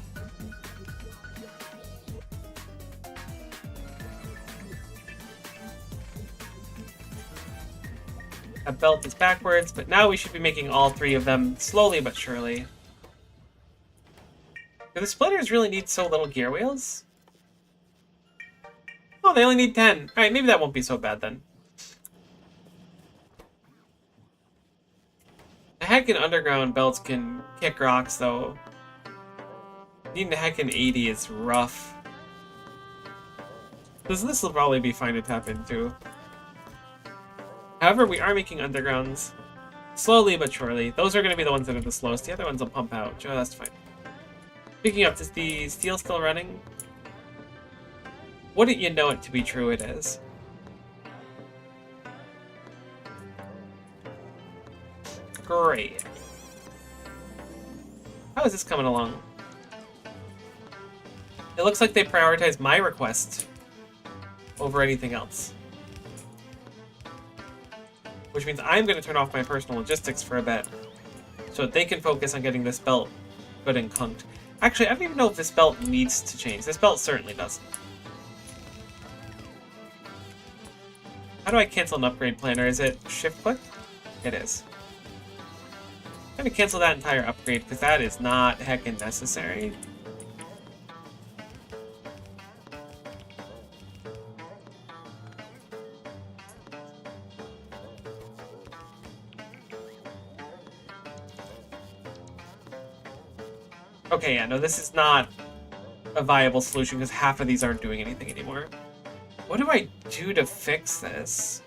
a belt is backwards, but now we should be making all three of them slowly but surely. Do the splitters really need so little gear wheels? Oh, they only need 10. Alright, maybe that won't be so bad then. The heckin' underground belts can kick rocks, though. Needing the heckin' 80 is rough. This will probably be fine to tap into. However, we are making undergrounds. Slowly but surely. Those are going to be the ones that are the slowest. The other ones will pump out just fine. Picking up, is the steel still running? Wouldn't you know it to be true, it is. Great. How is this coming along? It looks like they prioritize my request over anything else. Which means I'm going to turn off my personal logistics for a bit, so that they can focus on getting this belt good and conked. Actually, I don't even know if this belt needs to change. This belt certainly doesn't. How do I cancel an upgrade planner? Is it shift click? It is. I'm going to cancel that entire upgrade, because that is not heckin' necessary. Okay, yeah, no, this is not a viable solution because half of these aren't doing anything anymore. What do I do to fix this?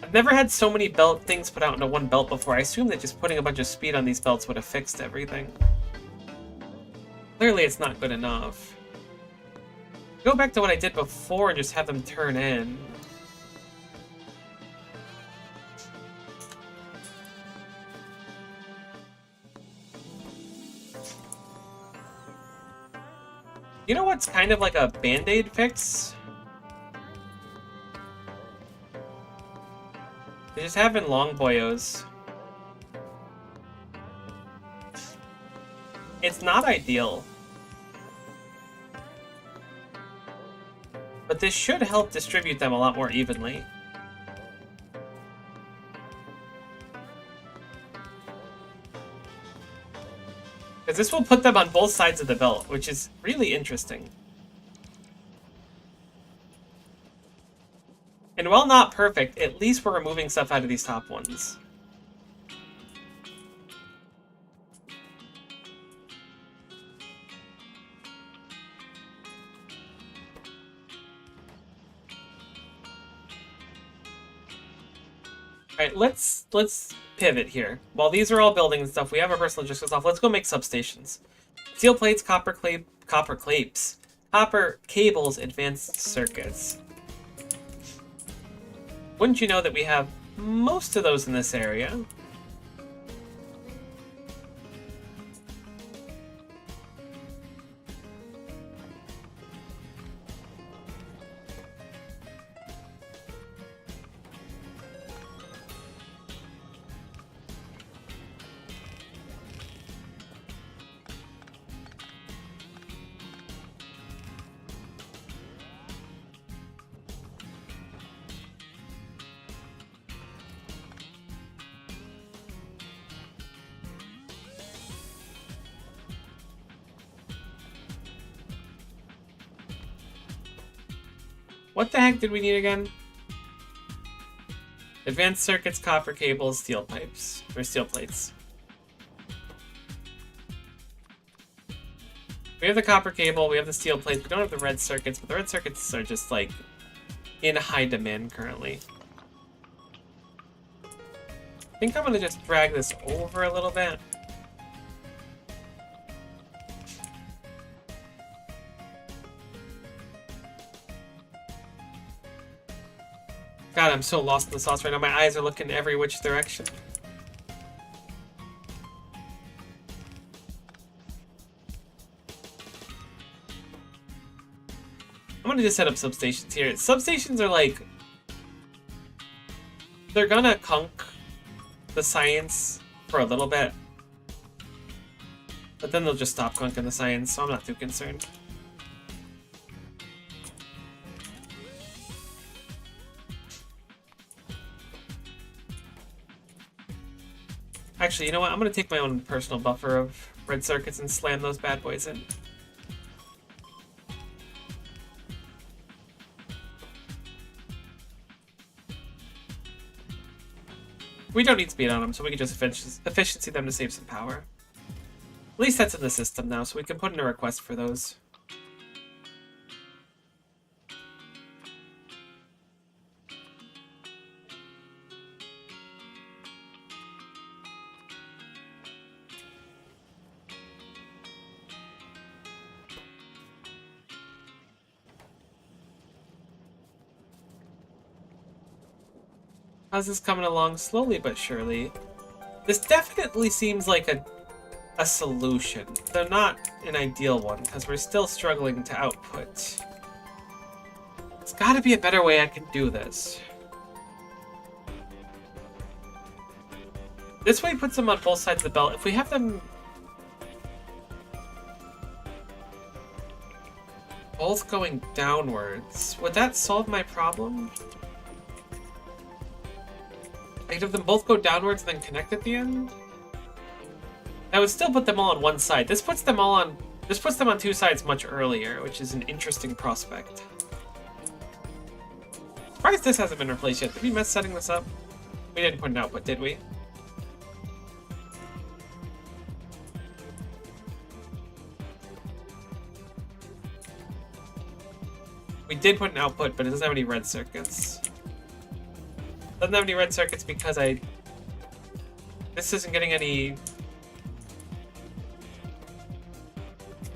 I've never had so many belt things put out into one belt before. I assume that just putting a bunch of speed on these belts would have fixed everything. Clearly it's not good enough. Go back to what I did before and just have them turn in. You know what's kind of like a band-aid fix? They just having long boyos. It's not ideal. But this should help distribute them a lot more evenly. Because this will put them on both sides of the belt, which is really interesting. And while not perfect, at least we're removing stuff out of these top ones. Alright, let's pivot here. While these are all building and stuff, we have our personal logistics off. Let's go make substations. Steel plates, copper cables, advanced circuits. Wouldn't you know that we have most of those in this area? What the heck did we need again? Advanced circuits, copper cables, steel pipes, or steel plates. We have the copper cable, we have the steel plates, we don't have the red circuits, but the red circuits are just like in high demand currently. I think I'm gonna just drag this over a little bit. God, I'm so lost in the sauce right now. My eyes are looking every which direction. I'm gonna just set up substations here. Substations are like... they're gonna conk the science for a little bit. But then they'll just stop conking the science, so I'm not too concerned. Actually, you know what? I'm gonna take my own personal buffer of red circuits and slam those bad boys in. We don't need speed on them, so we can just efficiency them to save some power. At least that's in the system now, so we can put in a request for those. How's this coming along? Slowly but surely. This definitely seems like a solution, though not an ideal one, because we're still struggling to output. There's gotta be a better way I can do this. This way puts them on both sides of the belt. If we have them both going downwards, would that solve my problem? I'd have them both go downwards and then connect at the end? That would still put them all on one side. This puts them on two sides much earlier, which is an interesting prospect. Surprised this hasn't been replaced yet. Did we mess setting this up? We didn't put an output, did we? We did put an output, but it doesn't have any red circuits. Doesn't have any red circuits because this isn't getting any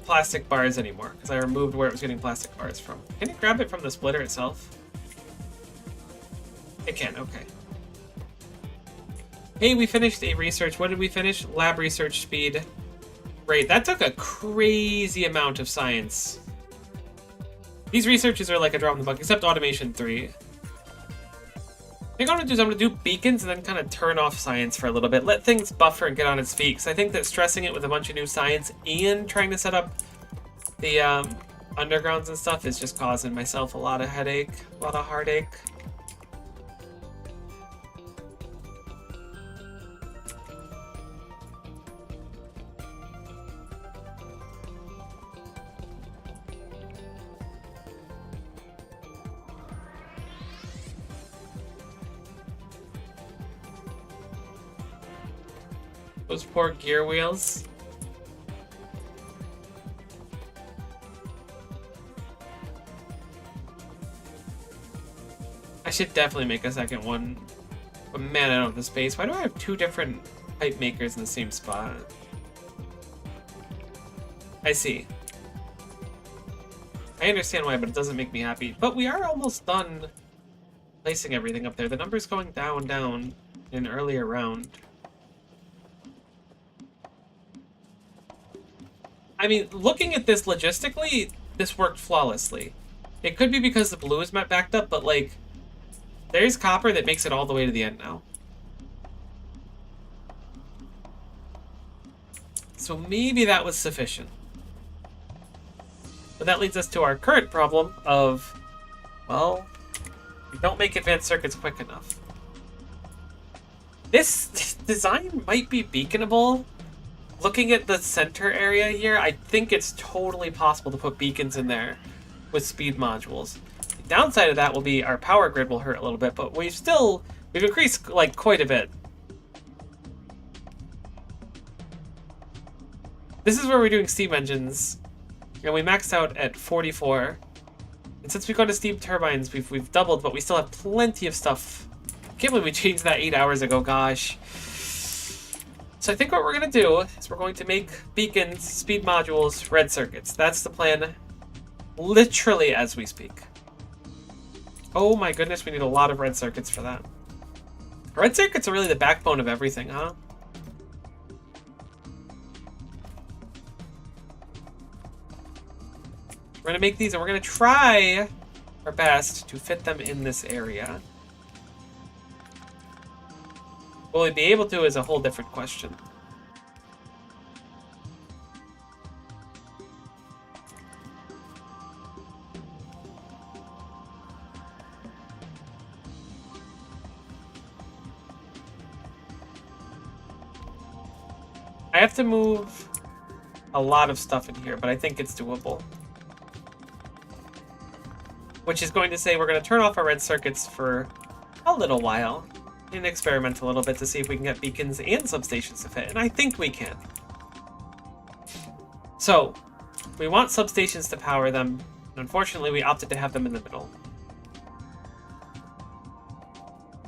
plastic bars anymore, because I removed where it was getting plastic bars from. Can it grab it from the splitter itself? It can, okay. Hey, we finished a research. What did we finish? Lab research speed. Great, that took a crazy amount of science. These researches are like a drop in the bucket, except automation 3. I think what I'm gonna do is I'm gonna do beacons and then kind of turn off science for a little bit. Let things buffer and get on its feet. Because I think that stressing it with a bunch of new science and trying to set up the undergrounds and stuff is just causing myself a lot of headache, a lot of heartache. Those poor gear wheels. I should definitely make a second one. But man, I don't have the space. Why do I have two different pipe makers in the same spot? I see. I understand why, but it doesn't make me happy. But we are almost done placing everything up there. The number's going down in an earlier round. I mean, looking at this logistically, this worked flawlessly. It could be because the blue is backed up, but like, there's copper that makes it all the way to the end now. So maybe that was sufficient. But that leads us to our current problem of, well, we don't make advanced circuits quick enough. This design might be beaconable. Looking at the center area here, I think it's totally possible to put beacons in there with speed modules. The downside of that will be our power grid will hurt a little bit, but we've increased like quite a bit. This is where we're doing steam engines, and we maxed out at 44. And since we got to steam turbines, we've doubled, but we still have plenty of stuff. I can't believe we changed that 8 hours ago, gosh. So I think what we're going to do is we're going to make beacons, speed modules, red circuits. That's the plan, literally as we speak. Oh my goodness, we need a lot of red circuits for that. Red circuits are really the backbone of everything, huh? We're gonna make these and we're gonna try our best to fit them in this area. Will we be able to is a whole different question. I have to move a lot of stuff in here, but I think it's doable. Which is going to say we're going to turn off our red circuits for a little while and experiment a little bit to see if we can get beacons and substations to fit, and I think we can. So, we want substations to power them, and unfortunately we opted to have them in the middle.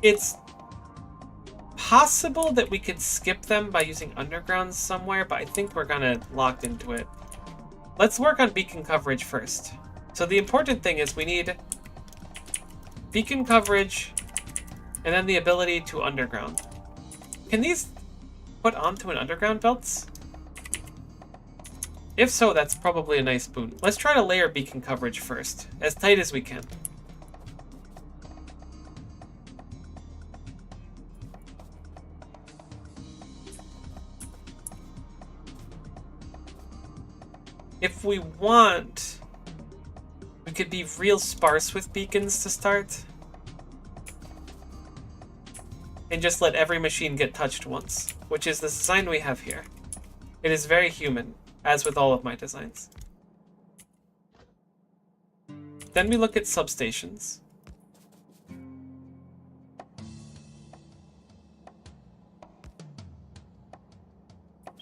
It's possible that we could skip them by using undergrounds somewhere, but I think we're kind of locked into it. Let's work on beacon coverage first. So the important thing is we need beacon coverage and then the ability to underground. Can these put onto an underground belts? If so, that's probably a nice boon. Let's try to layer beacon coverage first, as tight as we can. If we want, we could be real sparse with beacons to start. And just let every machine get touched once, which is the design we have here. It is very human, as with all of my designs. Then we look at substations.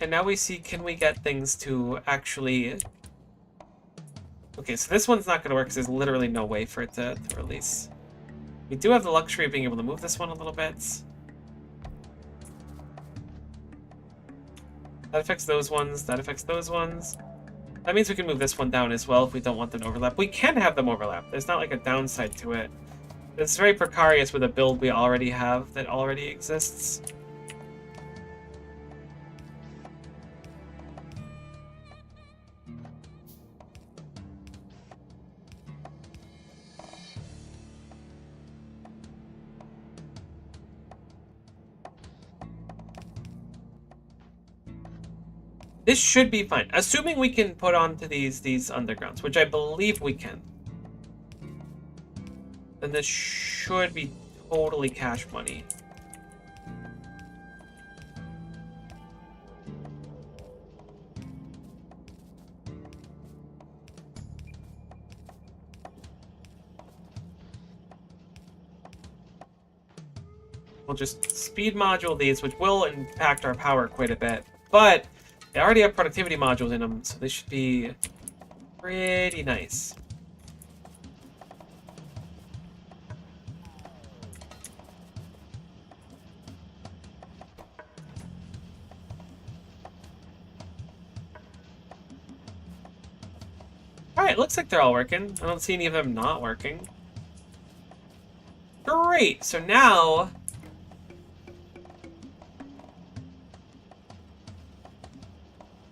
And now we see, can we get things to actually... Okay, so this one's not going to work because there's literally no way for it to release. We do have the luxury of being able to move this one a little bit. That affects those ones, that affects those ones. That means we can move this one down as well if we don't want them to overlap. We can have them overlap. There's not like a downside to it. It's very precarious with a build we already have that already exists. This should be fine, assuming we can put onto these undergrounds, which I believe we can. Then this should be totally cash money. We'll just speed module these, which will impact our power quite a bit, but they already have productivity modules in them, so they should be pretty nice. Alright, looks like they're all working. I don't see any of them not working. Great, so now...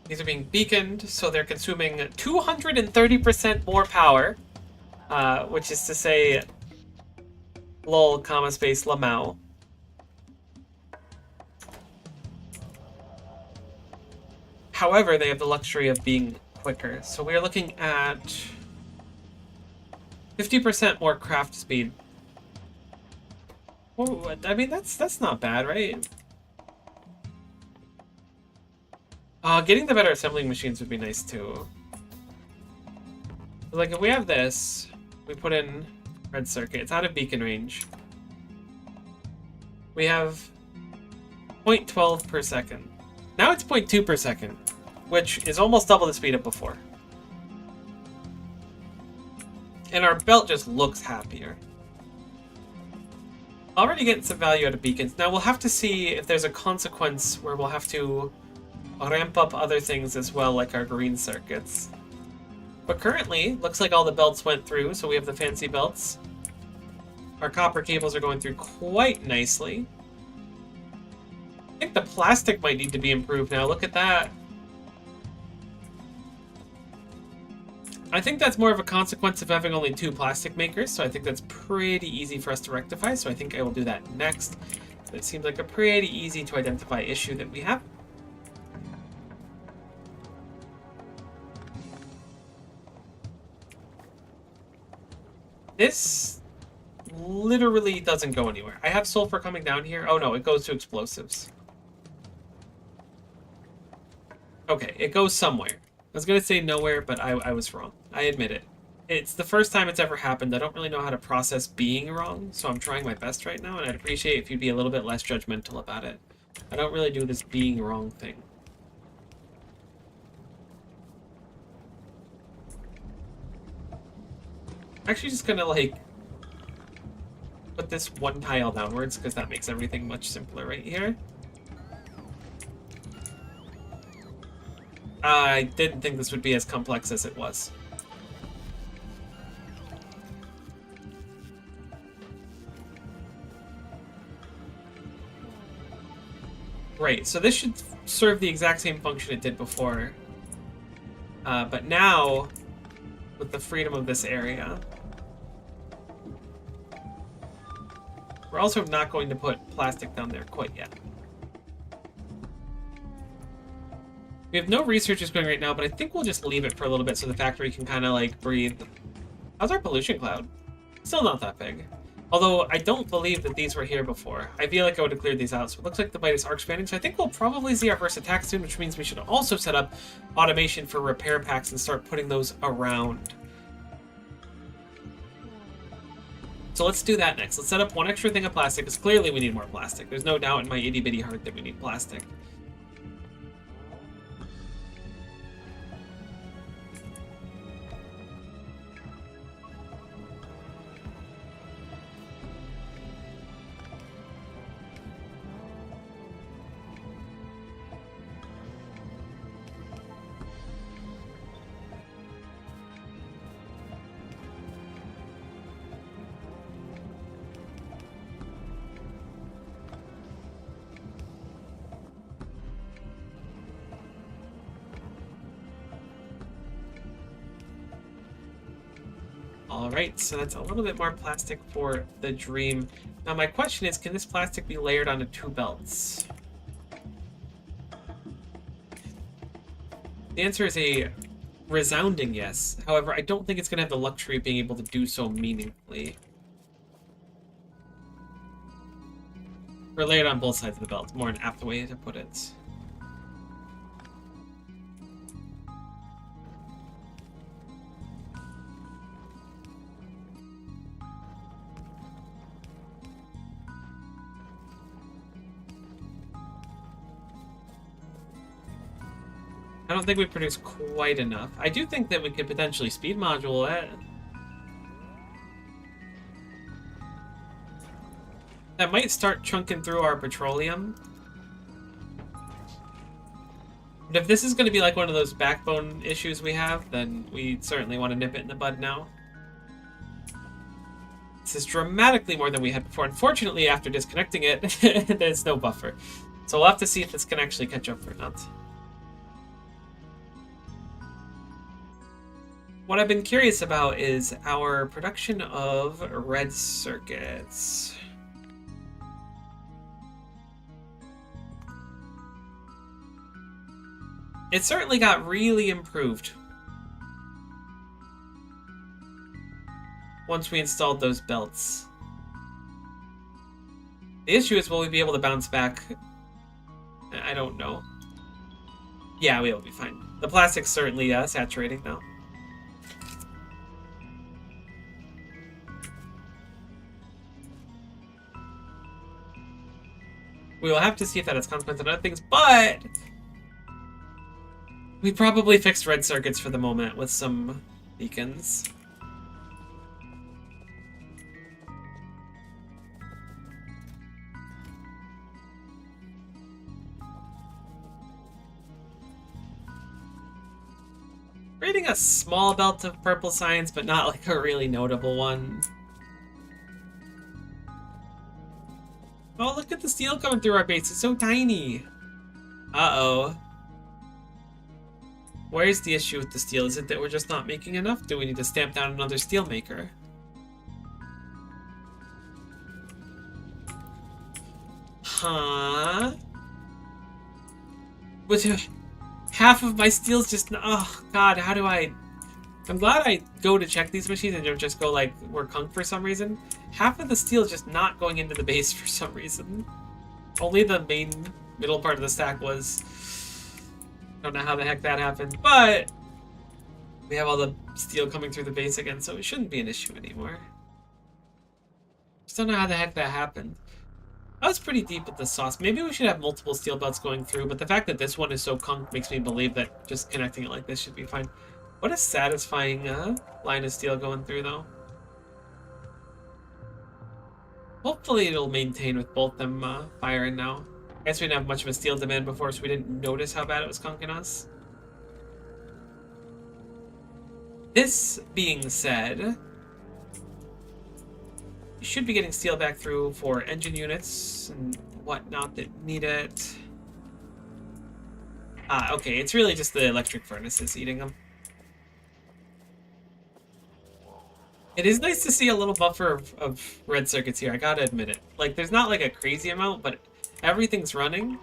These are being beaconed, so they're consuming 230% more power, which is to say, lol, comma space, lamau. However, they have the luxury of being quicker, so we are looking at 50% more craft speed. Oh, I mean, that's not bad, right? Getting the better assembling machines would be nice too. Like if we have this, we put in red circuit, it's out of beacon range. We have 0.12 per second. Now it's 0.2 per second, which is almost double the speed of before. And our belt just looks happier. Already getting some value out of beacons. Now we'll have to see if there's a consequence where we'll have to ramp up other things as well, like our green circuits. But currently, looks like all the belts went through, so we have the fancy belts. Our copper cables are going through quite nicely. I think the plastic might need to be improved now. Look at that. I think that's more of a consequence of having only 2 plastic makers, so I think that's pretty easy for us to rectify, so I think I will do that next. It seems like a pretty easy to identify issue that we have. This literally doesn't go anywhere. I have sulfur coming down here. Oh no, it goes to explosives. Okay, it goes somewhere. I was going to say nowhere, but I was wrong. I admit it. It's the first time it's ever happened. I don't really know how to process being wrong, so I'm trying my best right now, and I'd appreciate if you'd be a little bit less judgmental about it. I don't really do this being wrong thing. Actually, just gonna, like, put this one tile downwards, because that makes everything much simpler right here. I didn't think this would be as complex as it was. Right, so this should serve the exact same function it did before. But now, with the freedom of this area, we're also not going to put plastic down there quite yet. We have no researchers going right now, but I think we'll just leave it for a little bit so the factory can kind of, like, breathe. How's our pollution cloud? Still not that big. Although, I don't believe that these were here before. I feel like I would have cleared these out, so it looks like the bite is arc spanning, so I think we'll probably see our first attack soon, which means we should also set up automation for repair packs and start putting those around. So let's do that next. Let's set up one extra thing of plastic, because clearly we need more plastic. There's no doubt in my itty-bitty heart that we need plastic. Alright, so that's a little bit more plastic for the Dream. Now my question is, can this plastic be layered onto 2 belts? The answer is a resounding yes. However, I don't think it's going to have the luxury of being able to do so meaningfully. Or layered on both sides of the belt, more an apt way to put it. I don't think we produce quite enough. I do think that we could potentially speed module it. That might start chunking through our petroleum. But if this is going to be like one of those backbone issues we have, then we certainly want to nip it in the bud now. This is dramatically more than we had before. Unfortunately, after disconnecting it, there's no buffer. So we'll have to see if this can actually catch up or not. What I've been curious about is our production of red circuits. It certainly got really improved once we installed those belts. The issue is, will we be able to bounce back? I don't know. Yeah, we'll be fine. The plastic's certainly saturating now. We will have to see if that has consequences on other things, but we probably fixed red circuits for the moment with some beacons. Creating a small belt of purple science, but not like a really notable one. Oh, look at the steel coming through our base. It's so tiny. Uh-oh. Where's the issue with the steel? Is it that we're just not making enough? Do we need to stamp down another steel maker? Huh? But half of my steel's just... Oh, God, how do I... I'm glad I go to check these machines and don't just go, like, we're kunk for some reason. Half of the steel is just not going into the base for some reason. Only the main middle part of the stack was... Don't know how the heck that happened, but... We have all the steel coming through the base again, so it shouldn't be an issue anymore. Just don't know how the heck that happened. I was pretty deep with the sauce. Maybe we should have multiple steel belts going through, but the fact that this one is so kunk makes me believe that just connecting it like this should be fine. What a satisfying line of steel going through, though. Hopefully it'll maintain with both them firing now. I guess we didn't have much of a steel demand before, so we didn't notice how bad it was kunking us. This being said, you should be getting steel back through for engine units and whatnot that need it. Ah, okay, it's really just the electric furnaces eating them. It is nice to see a little buffer of red circuits here, I gotta admit it. Like, there's not like a crazy amount, but everything's running.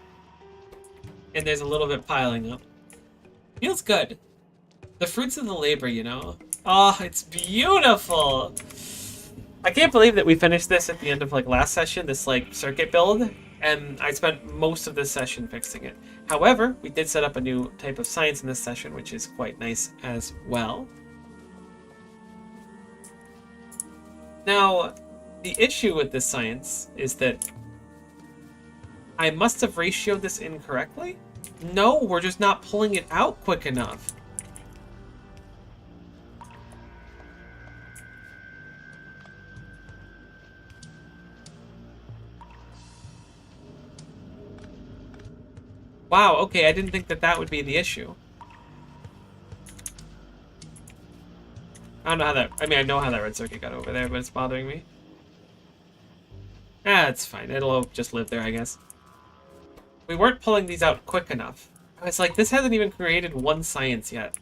And there's a little bit piling up. Feels good. The fruits of the labor, you know? Oh, it's beautiful! I can't believe that we finished this at the end of, like, last session, this, like, circuit build, and I spent most of this session fixing it. However, we did set up a new type of science in this session, which is quite nice as well. Now, the issue with this science is that I must have ratioed this incorrectly? No, we're just not pulling it out quick enough. Wow, okay, I didn't think that that would be the issue. I don't know how that... I mean, I know how that red circuit got over there, but it's bothering me. Ah, it's fine. It'll just live there, I guess. We weren't pulling these out quick enough. It's like, this hasn't even created one science yet.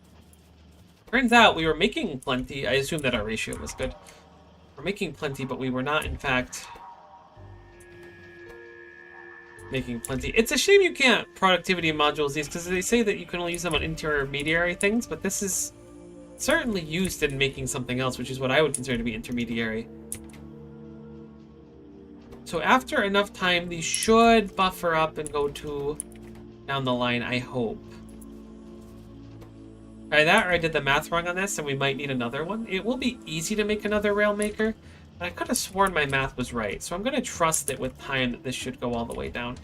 Turns out we were making plenty. I assume that our ratio was good. We're making plenty, but we were not, in fact... making plenty. It's a shame you can't productivity modules these, because they say that you can only use them on intermediary things, but this is certainly used in making something else, which is what I would consider to be intermediary. So after enough time, these should buffer up and go to down the line, I hope. Either that, or I did the math wrong on this, and we might need another one. It will be easy to make another rail maker, but I could have sworn my math was right, so I'm going to trust it with time that this should go all the way down.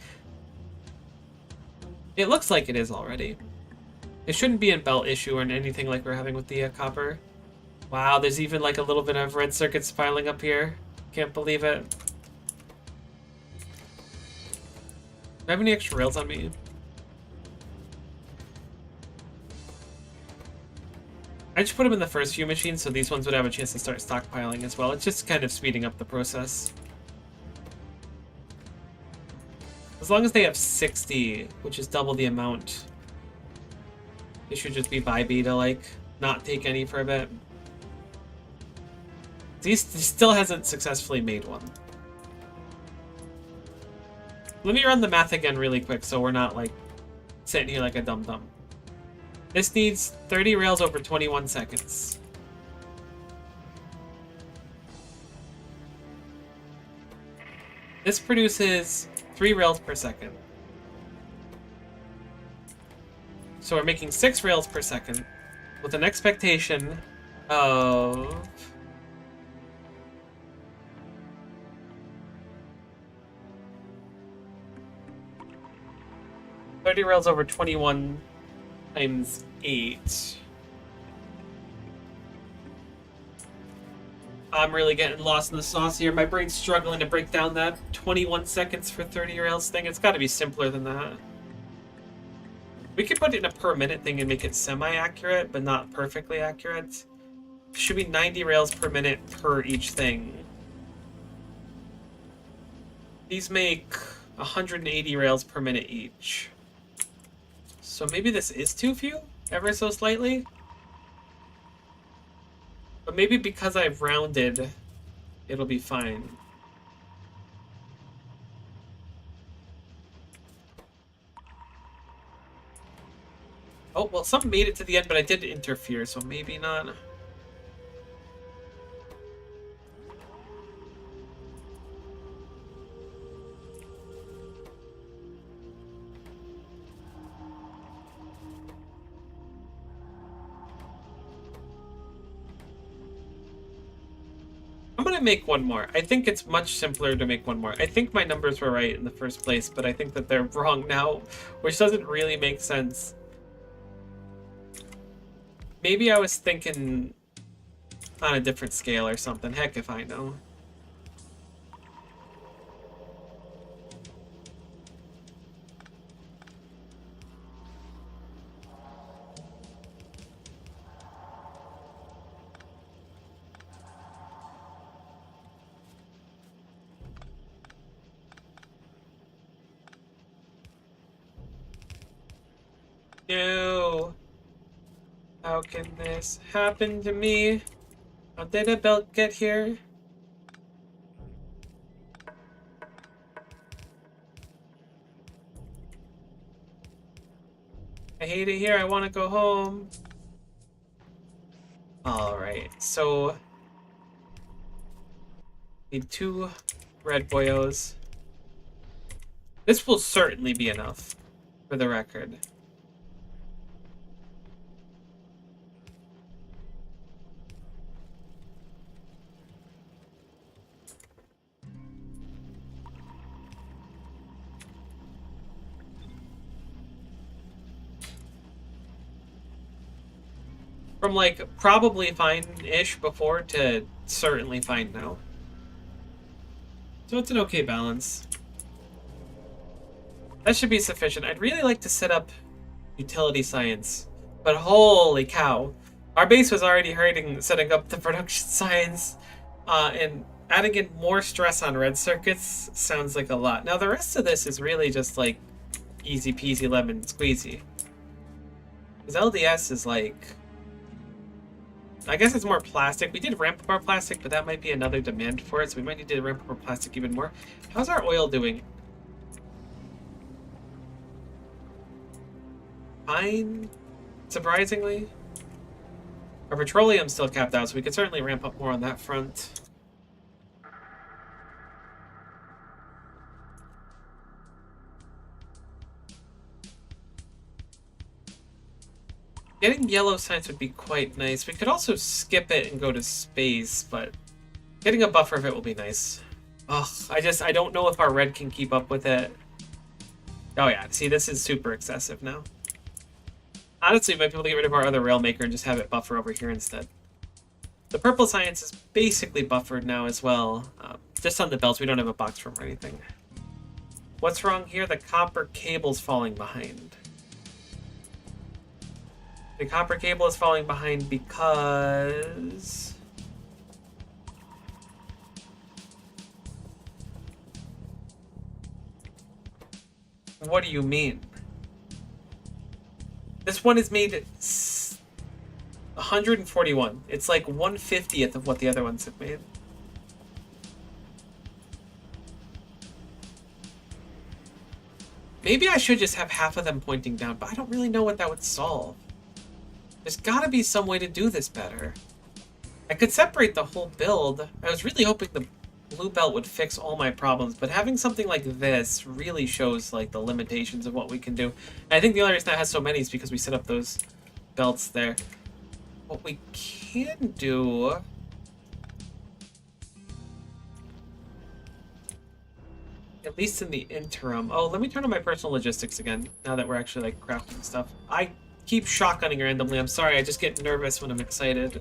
It looks like it is already. It shouldn't be a belt issue or anything like we're having with the copper. Wow, there's even like a little bit of red circuits piling up here. Can't believe it. Do I have any extra rails on me? I just put them in the first few machines so these ones would have a chance to start stockpiling as well. It's just kind of speeding up the process. As long as they have 60, which is double the amount, it should just be vibey to, like, not take any for a bit. He still hasn't successfully made one. Let me run the math again really quick so we're not, like, sitting here like a dum-dum. This needs 30 rails over 21 seconds. This produces 3 rails per second. So we're making 6 rails per second with an expectation of... $30 rails over 21 times 8. I'm really getting lost in the sauce here. My brain's struggling to break down that 21 seconds for 30 rails thing. It's got to be simpler than that. We could put it in a per minute thing and make it semi-accurate, but not perfectly accurate. It should be 90 rails per minute per each thing. These make 180 rails per minute each. So maybe this is too few, ever so slightly. But maybe because I've rounded, it'll be fine. Oh, well, some made it to the end, but I did interfere, so maybe not. I'm gonna make one more. I think it's much simpler to make one more. I think my numbers were right in the first place, but I think that they're wrong now, which doesn't really make sense. Maybe I was thinking on a different scale or something. Heck if I know. No. How can this happen to me? How did a belt get here? I hate it here. I want to go home. Alright, so... need 2 red boyos. This will certainly be enough, for the record. From, like, probably fine-ish before to certainly fine now. So it's an okay balance. That should be sufficient. I'd really like to set up utility science, but holy cow. Our base was already hurting setting up the production science, and adding in more stress on red circuits sounds like a lot. Now the rest of this is really just like easy peasy lemon squeezy. Because LDS is like... I guess it's more plastic. We did ramp up our plastic, but that might be another demand for it, so we might need to ramp up our plastic even more. How's our oil doing? Fine, surprisingly. Our petroleum's still capped out, so we could certainly ramp up more on that front. Getting yellow science would be quite nice. We could also skip it and go to space, but getting a buffer of it will be nice. Ugh, I don't know if our red can keep up with it. Oh yeah, see, this is super excessive now. Honestly, we might be able to get rid of our other railmaker and just have it buffer over here instead. The purple science is basically buffered now as well. Just on the belts, we don't have a box room or anything. What's wrong here? The copper cable's falling behind. The copper cable is falling behind because... What do you mean? This one is made 141. It's like 1/50th of what the other ones have made. Maybe I should just have half of them pointing down, but I don't really know what that would solve. There's gotta be some way to do this better. I could separate the whole build. I was really hoping the blue belt would fix all my problems, but having something like this really shows like the limitations of what we can do. And I think the only reason that has so many is because we set up those belts there. What we can do... at least in the interim... Oh, let me turn on my personal logistics again, now that we're actually like crafting stuff. I keep shotgunning randomly. I'm sorry, I just get nervous when I'm excited.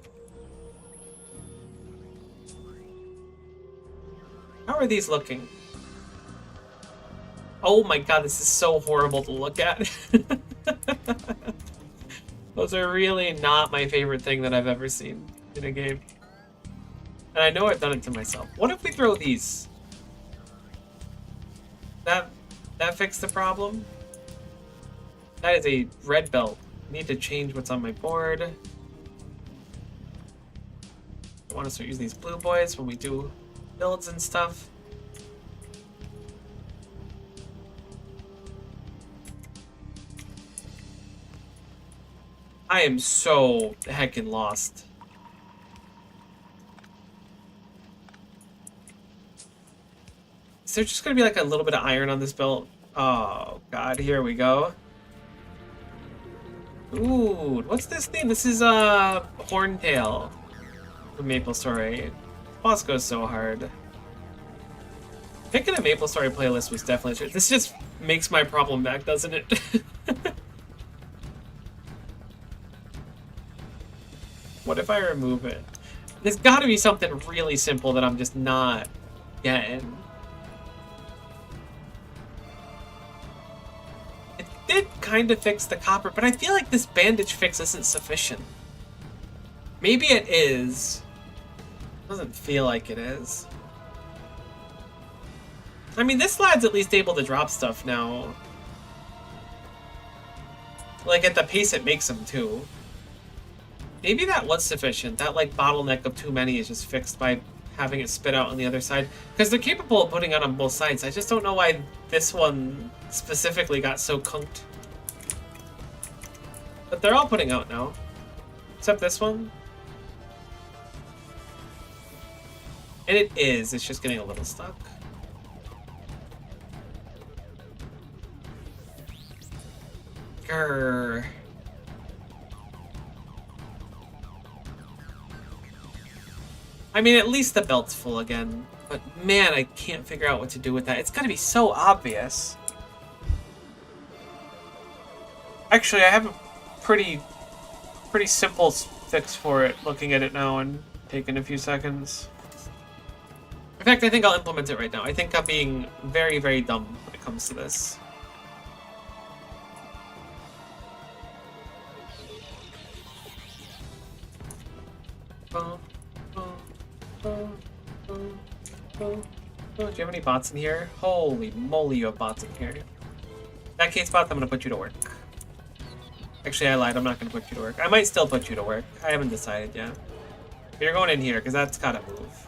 How are these looking? Oh my god, this is so horrible to look at. Those are really not my favorite thing that I've ever seen in a game. And I know I've done it to myself. What if we throw these? That fixed the problem? That is a red belt. I need to change what's on my board. I want to start using these blue boys when we do builds and stuff. I am so heckin' lost. Is there just gonna be like a little bit of iron on this belt? Oh god, here we go. Ooh, what's this thing? This is Horntail from Maple Story. Boss goes so hard. Picking a Maple Story playlist was definitely true. This just makes my problem back, doesn't it? What if I remove it? There's gotta be something really simple that I'm just not getting. It did kind of fix the copper, but I feel like this bandage fix isn't sufficient. Maybe it is. Doesn't feel like it is. I mean, this lad's at least able to drop stuff now. Like, at the pace it makes them, too. Maybe that was sufficient. That, like, bottleneck of too many is just fixed by having it spit out on the other side. Because they're capable of putting it on both sides. I just don't know why this one specifically got so conked. But they're all putting out now. Except this one. And it is. It's just getting a little stuck. Grrr. I mean, at least the belt's full again. But man, I can't figure out what to do with that. It's gonna be so obvious. Actually, I have a pretty simple fix for it, looking at it now and taking a few seconds. In fact, I think I'll implement it right now. I think I'm being very, very dumb when it comes to this. Do you have any bots in here? Holy moly, you have bots in here. In that case, bots, I'm gonna put you to work. Actually, I lied. I'm not gonna put you to work. I might still put you to work. I haven't decided yet. But you're going in here, because that's gotta move.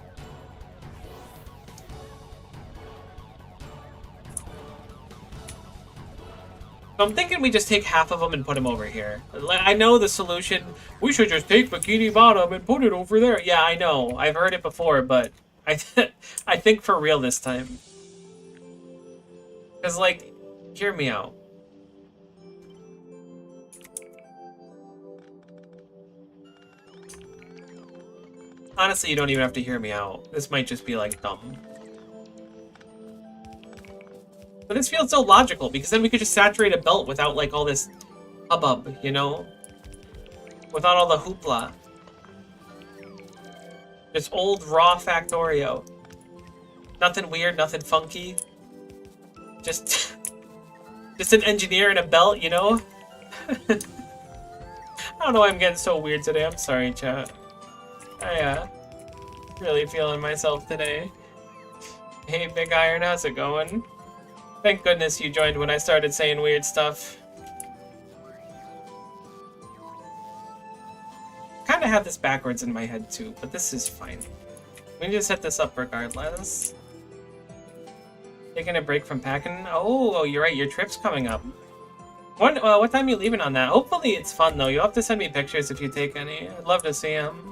So I'm thinking we just take half of them and put them over here. I know the solution. We should just take Bikini Bottom and put it over there. Yeah, I know. I've heard it before, but I think for real this time. Because, like, hear me out. Honestly, you don't even have to hear me out. This might just be, like, dumb. But this feels so logical, because then we could just saturate a belt without, like, all this hubbub, you know? Without all the hoopla. Just old, raw Factorio. Nothing weird, nothing funky. Just... just an engineer and a belt, you know? I don't know why I'm getting so weird today. I'm sorry, chat. I, really feeling myself today. Hey, Big Iron, how's it going? Thank goodness you joined when I started saying weird stuff. Kind of have this backwards in my head too, but this is fine. We can just set this up regardless. Taking a break from packing. Oh, you're right. Your trip's coming up. What time are you leaving on that? Hopefully it's fun though. You'll have to send me pictures if you take any. I'd love to see them.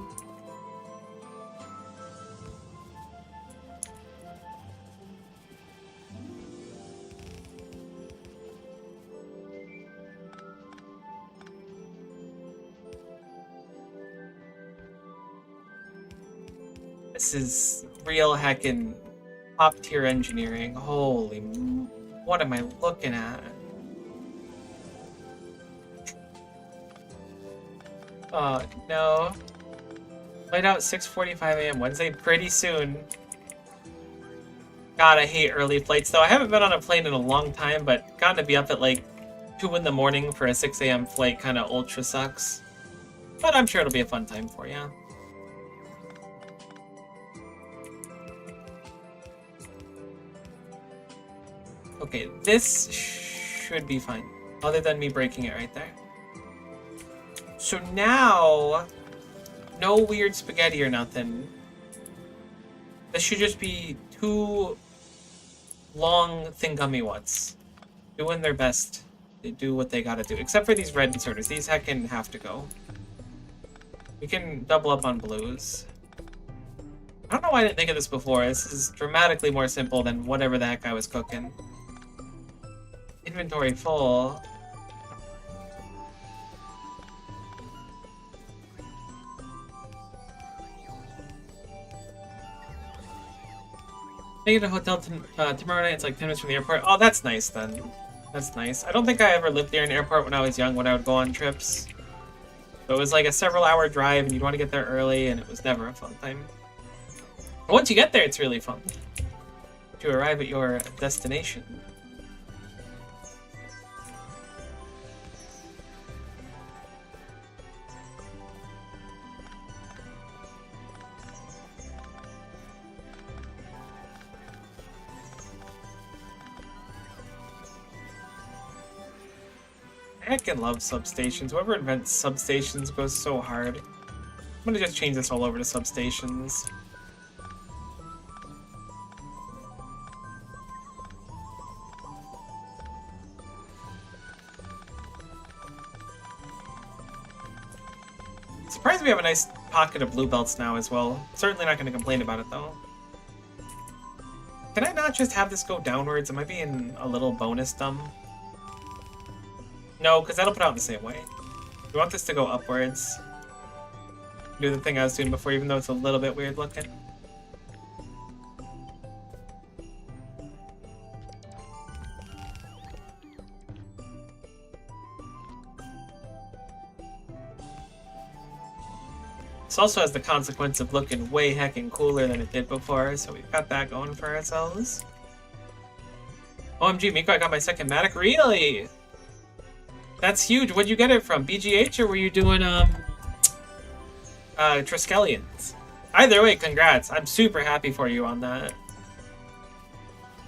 This is real heckin' top tier engineering. Holy, what am I looking at? Oh no. Flight out 6:45 a.m. Wednesday, pretty soon. God, I hate early flights though. I haven't been on a plane in a long time, but gotten to be up at like 2 in the morning for a 6 a.m. flight kind of ultra sucks. But I'm sure it'll be a fun time for you. Okay, this should be fine. Other than me breaking it right there. So now, no weird spaghetti or nothing. This should just be 2 long thingummy ones. Doing their best to do what they gotta do. Except for these red inserters. These heckin' have to go. We can double up on blues. I don't know why I didn't think of this before. This is dramatically more simple than whatever the heck I was cooking. Inventory full. Take it to a hotel tomorrow night. It's like 10 minutes from the airport. Oh, that's nice then. That's nice. I don't think I ever lived near an airport when I was young when I would go on trips. So it was like a several-hour drive and you'd want to get there early and it was never a fun time. But once you get there, it's really fun to arrive at your destination. I heckin' love substations. Whoever invents substations goes so hard. I'm gonna just change this all over to substations. Surprised we have a nice pocket of blue belts now as well. Certainly not gonna complain about it though. Can I not just have this go downwards? Am I being a little bonus dumb? No, because that'll put out the same way. We want this to go upwards. Do the thing I was doing before, even though it's a little bit weird looking. This also has the consequence of looking way heckin' cooler than it did before, so we've got that going for ourselves. OMG, Miko, I got my second Matic. Really? That's huge. Where'd you get it from? BGH, or were you doing, Triskelions? Either way, congrats. I'm super happy for you on that.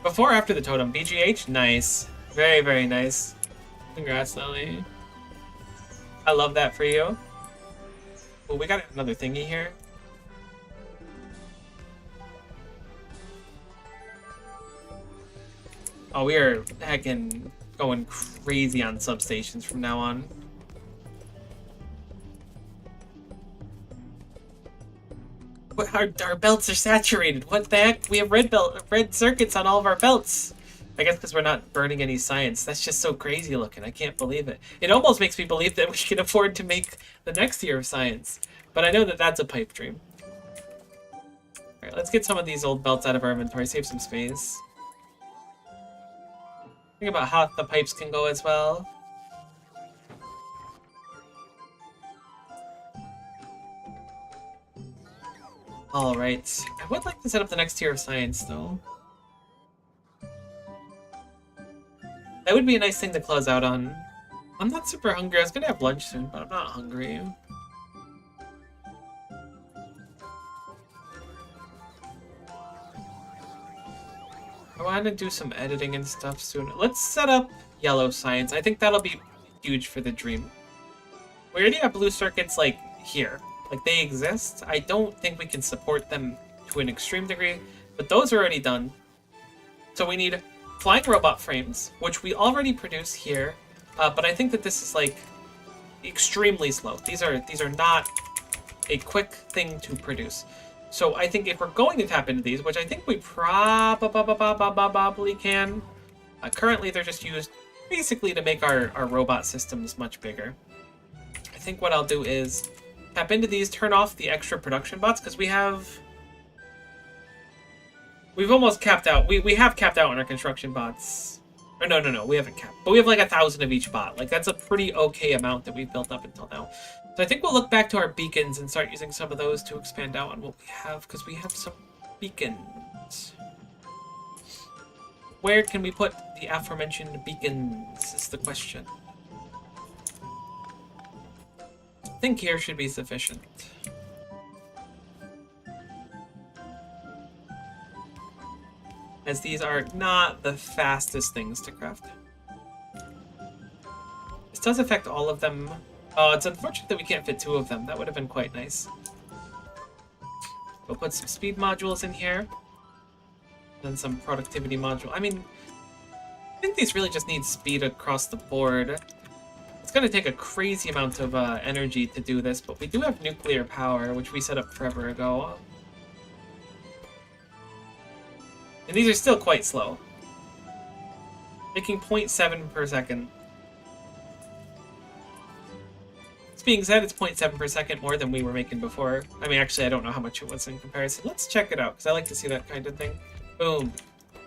Before or after the totem? BGH? Nice. Very, very nice. Congrats, Lily. I love that for you. Oh, we got another thingy here. Oh, we are heckin' going crazy on substations from now on. What, our belts are saturated. What the heck? We have red circuits on all of our belts. I guess because we're not burning any science. That's just so crazy looking. I can't believe it. It almost makes me believe that we can afford to make the next year of science. But I know that that's a pipe dream. Alright, let's get some of these old belts out of our inventory. Save some space. Think about how the pipes can go as well. Alright. I would like to set up the next tier of science, though. That would be a nice thing to close out on. I'm not super hungry. I was gonna have lunch soon, but I'm not hungry. I want to do some editing and stuff soon. Let's set up yellow science. I think that'll be huge for the dream. We already have blue circuits, like, here. Like, they exist. I don't think we can support them to an extreme degree, but those are already done. So we need flying robot frames, which we already produce here, but I think that this is, like, extremely slow. These are not a quick thing to produce. So I think if we're going to tap into these, which I think we probably can, currently they're just used basically to make our robot systems much bigger. I think what I'll do is tap into these, turn off the extra production bots, because we've almost capped out. We have capped out on our construction bots. Or no, we haven't capped. But we have like 1,000 of each bot. Like, that's a pretty okay amount that we've built up until now. So I think we'll look back to our beacons and start using some of those to expand out on what we have, because we have some beacons. Where can we put the aforementioned beacons is the question. I think here should be sufficient. as these are not the fastest things to craft. This does affect all of them. Oh, it's unfortunate that we can't fit 2 of them. That would have been quite nice. We'll put some speed modules in here. Then some productivity module. I mean, I think these really just need speed across the board. It's going to take a crazy amount of energy to do this, but we do have nuclear power, which we set up forever ago. And these are still quite slow. Making 0.7 per second. This being said, it's 0.7 per second more than we were making before. I mean, actually, I don't know how much it was in comparison. Let's check it out, because I like to see that kind of thing. Boom.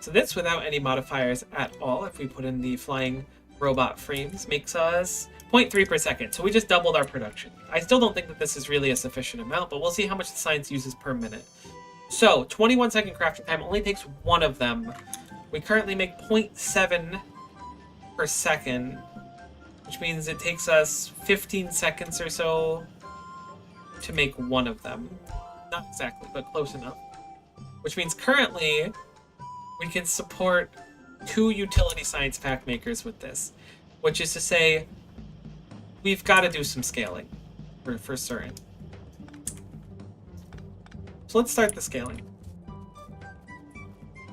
So this, without any modifiers at all, if we put in the flying robot frames, makes us 0.3 per second. So we just doubled our production. I still don't think that this is really a sufficient amount, but we'll see how much the science uses per minute. So, 21-second crafting time only takes 1 of them. We currently make 0.7 per second, which means it takes us 15 seconds or so to make 1 of them. Not exactly, but close enough. Which means currently we can support 2 utility science pack makers with this, which is to say we've got to do some scaling for certain. So let's start the scaling.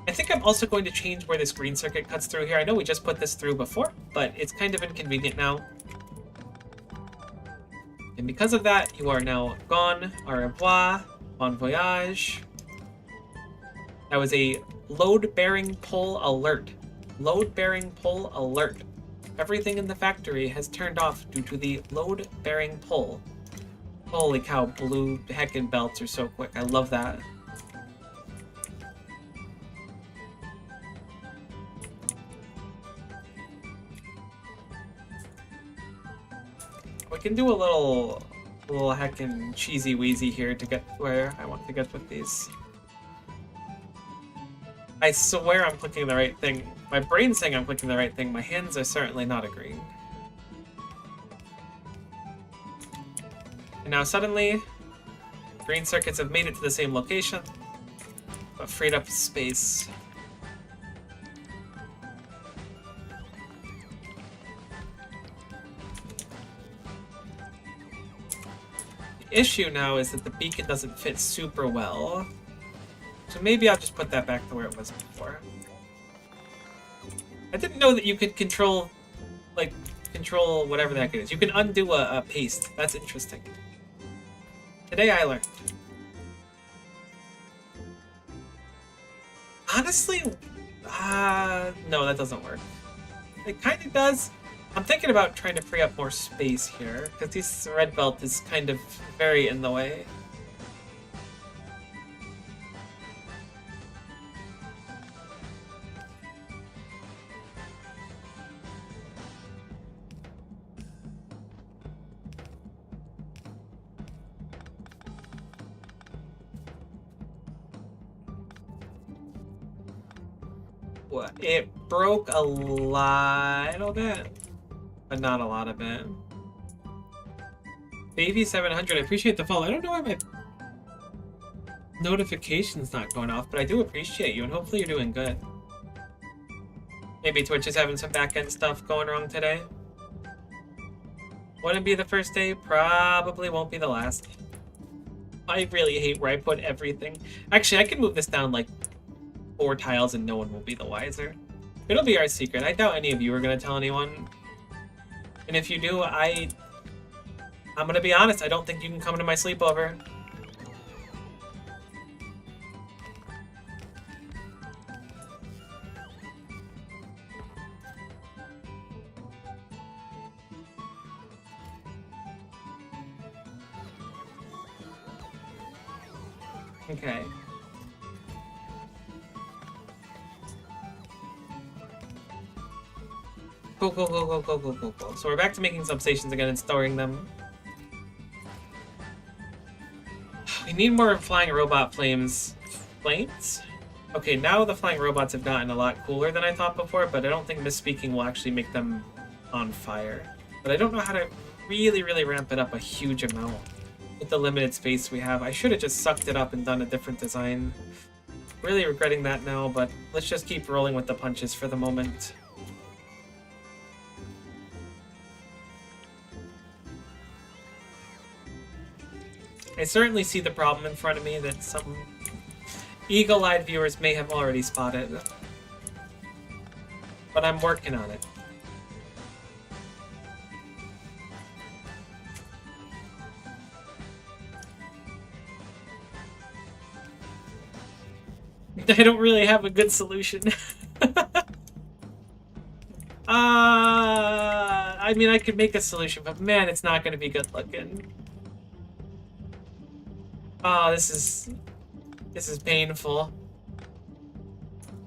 I think I'm also going to change where this green circuit cuts through here. I know we just put this through before, but it's kind of inconvenient now. And because of that, you are now gone. Au revoir. Bon voyage. That was a load-bearing pull alert. Load-bearing pull alert. Everything in the factory has turned off due to the load-bearing pull. Holy cow, blue heckin' belts are so quick. I love that. We can do a little heckin' cheesy wheezy here to get where I want to get with these. I swear I'm clicking the right thing. My brain's saying I'm clicking the right thing. My hands are certainly not agreeing. And now suddenly, green circuits have made it to the same location, but freed up space. The issue now is that the beacon doesn't fit super well, so maybe I'll just put that back to where it was before. I didn't know that you could control whatever the heck it is. You can undo a paste. That's interesting. Today I learned. Honestly, no, that doesn't work. It kind of does. I'm thinking about trying to free up more space here, because this red belt is kind of very in the way. It broke a little bit, but not a lot of it. Baby 700, I appreciate the follow. I don't know why my notification's not going off, but I do appreciate you, and hopefully you're doing good. Maybe Twitch is having some back-end stuff going wrong today. Wouldn't be the first day, probably won't be the last. I really hate where I put everything. Actually, I can move this down like 4 tiles and no one will be the wiser. It'll be our secret. I doubt any of you are going to tell anyone. And if you do, I'm going to be honest, I don't think you can come to my sleepover. Okay. Cool. So we're back to making substations again and storing them. We need more flying robot flames. Flames? Okay, now the flying robots have gotten a lot cooler than I thought before, but I don't think misspeaking will actually make them on fire. But I don't know how to really ramp it up a huge amount with the limited space we have. I should have just sucked it up and done a different design. Really regretting that now, but let's just keep rolling with the punches for the moment. I certainly see the problem in front of me that some eagle-eyed viewers may have already spotted. But I'm working on it. I don't really have a good solution. I mean, I could make a solution, but man, it's not going to be good looking. Oh, this is painful.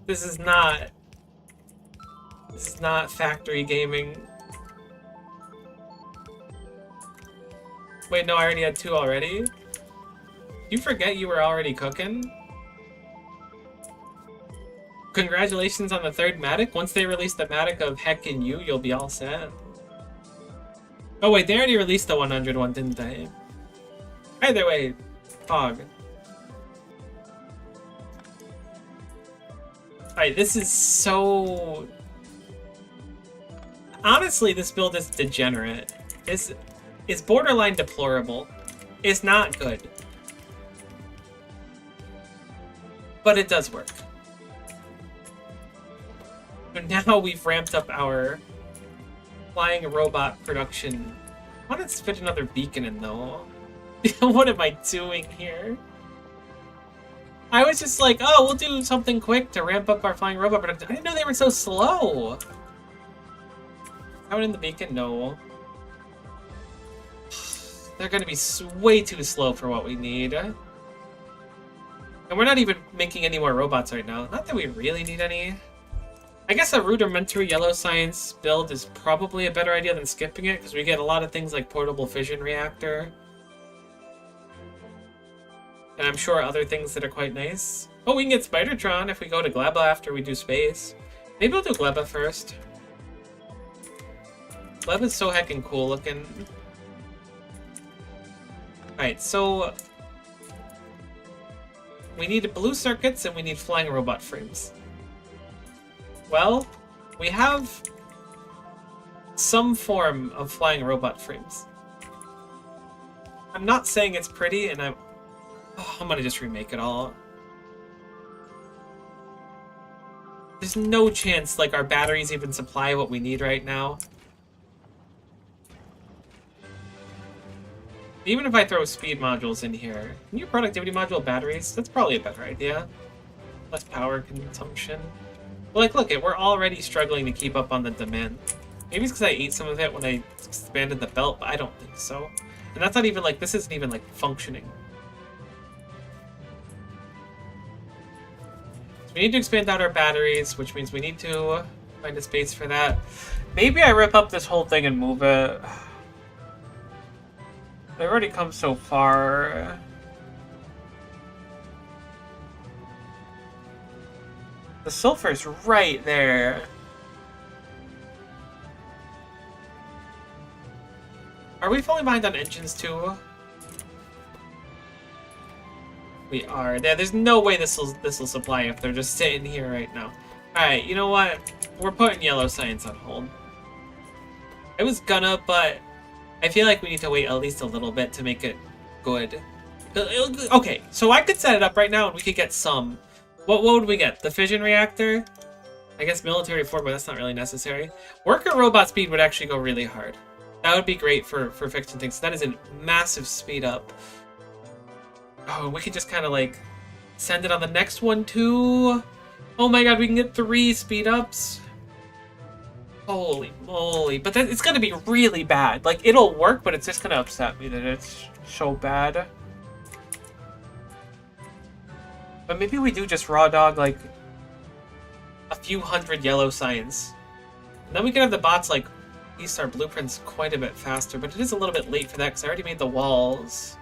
This is not factory gaming. Wait, no, I already had 2 already? You forget you were already cooking? Congratulations on the 3rd Matic. Once they release the Matic of Heck and You, you'll be all set. Oh wait, they already released the 100 one, didn't they? Either way, Fog. Alright, this is so... Honestly, this build is degenerate. It's borderline deplorable. It's not good. But it does work. But now we've ramped up our flying robot production. I want to fit another beacon in, though. What am I doing here? I was just like, oh, we'll do something quick to ramp up our flying robot production. I didn't know they were so slow. Out in the beacon? No. They're going to be way too slow for what we need. And we're not even making any more robots right now. Not that we really need any. I guess a rudimentary yellow science build is probably a better idea than skipping it, because we get a lot of things like portable fission reactor. And I'm sure other things that are quite nice. Oh, we can get Spidertron if we go to Gleba after we do space. Maybe we'll do Gleba first. Gleba's so heckin' cool looking. Alright, so... we need blue circuits and we need flying robot frames. Well, we have some form of flying robot frames. I'm not saying it's pretty, and I'm gonna just remake it all. There's no chance, like, our batteries even supply what we need right now. Even if I throw speed modules in here, new productivity module batteries, that's probably a better idea. Less power consumption. But like, look, we're already struggling to keep up on the demand. Maybe it's because I ate some of it when I expanded the belt, but I don't think so. And that's not even like, this isn't even like functioning. So we need to expand out our batteries, which means we need to find a space for that. Maybe I rip up this whole thing and move it. I've already come so far. The sulfur's right there. Are we falling behind on engines too? We are. There's no way this will supply if they're just sitting here right now. Alright, you know what? We're putting yellow science on hold. I was gonna, but I feel like we need to wait at least a little bit to make it good. Okay, so I could set it up right now and we could get some. What would we get? The fission reactor? I guess military 4, but that's not really necessary. Worker robot speed would actually go really hard. That would be great for fixing things. That is a massive speed up. Oh, we could just kind of like send it on the next one too. Oh my god, we can get 3 speed ups. Holy moly. But it's going to be really bad. Like, it'll work, but it's just going to upset me that it's so bad. But maybe we do just raw dog, like, a few hundred yellow science. And then we can have the bots, like, piece our blueprints quite a bit faster. But it is a little bit late for that, because I already made the walls.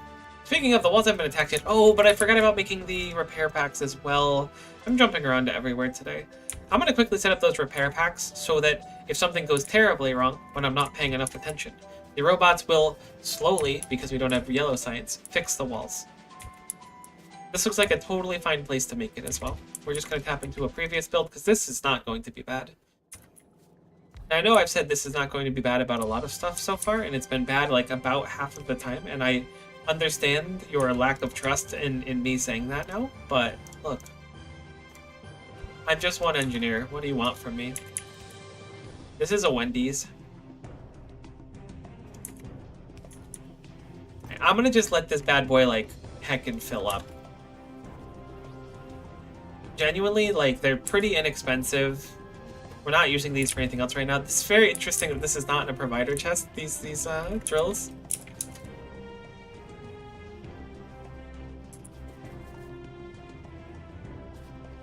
Speaking of, the walls haven't been attacked yet. Oh, but I forgot about making the repair packs as well. I'm jumping around to everywhere today. I'm going to quickly set up those repair packs so that if something goes terribly wrong, when I'm not paying enough attention, the robots will slowly, because we don't have yellow science, fix the walls. This looks like a totally fine place to make it as well. We're just going to tap into a previous build, because this is not going to be bad. Now, I know I've said this is not going to be bad about a lot of stuff so far, and it's been bad like about half of the time, and I understand your lack of trust in me saying that now, but look. I'm just one engineer. What do you want from me? This is a Wendy's. I'm gonna just let this bad boy, like, heckin' fill up. Genuinely, like, they're pretty inexpensive. We're not using these for anything else right now. It's very interesting that this is not in a provider chest, these drills.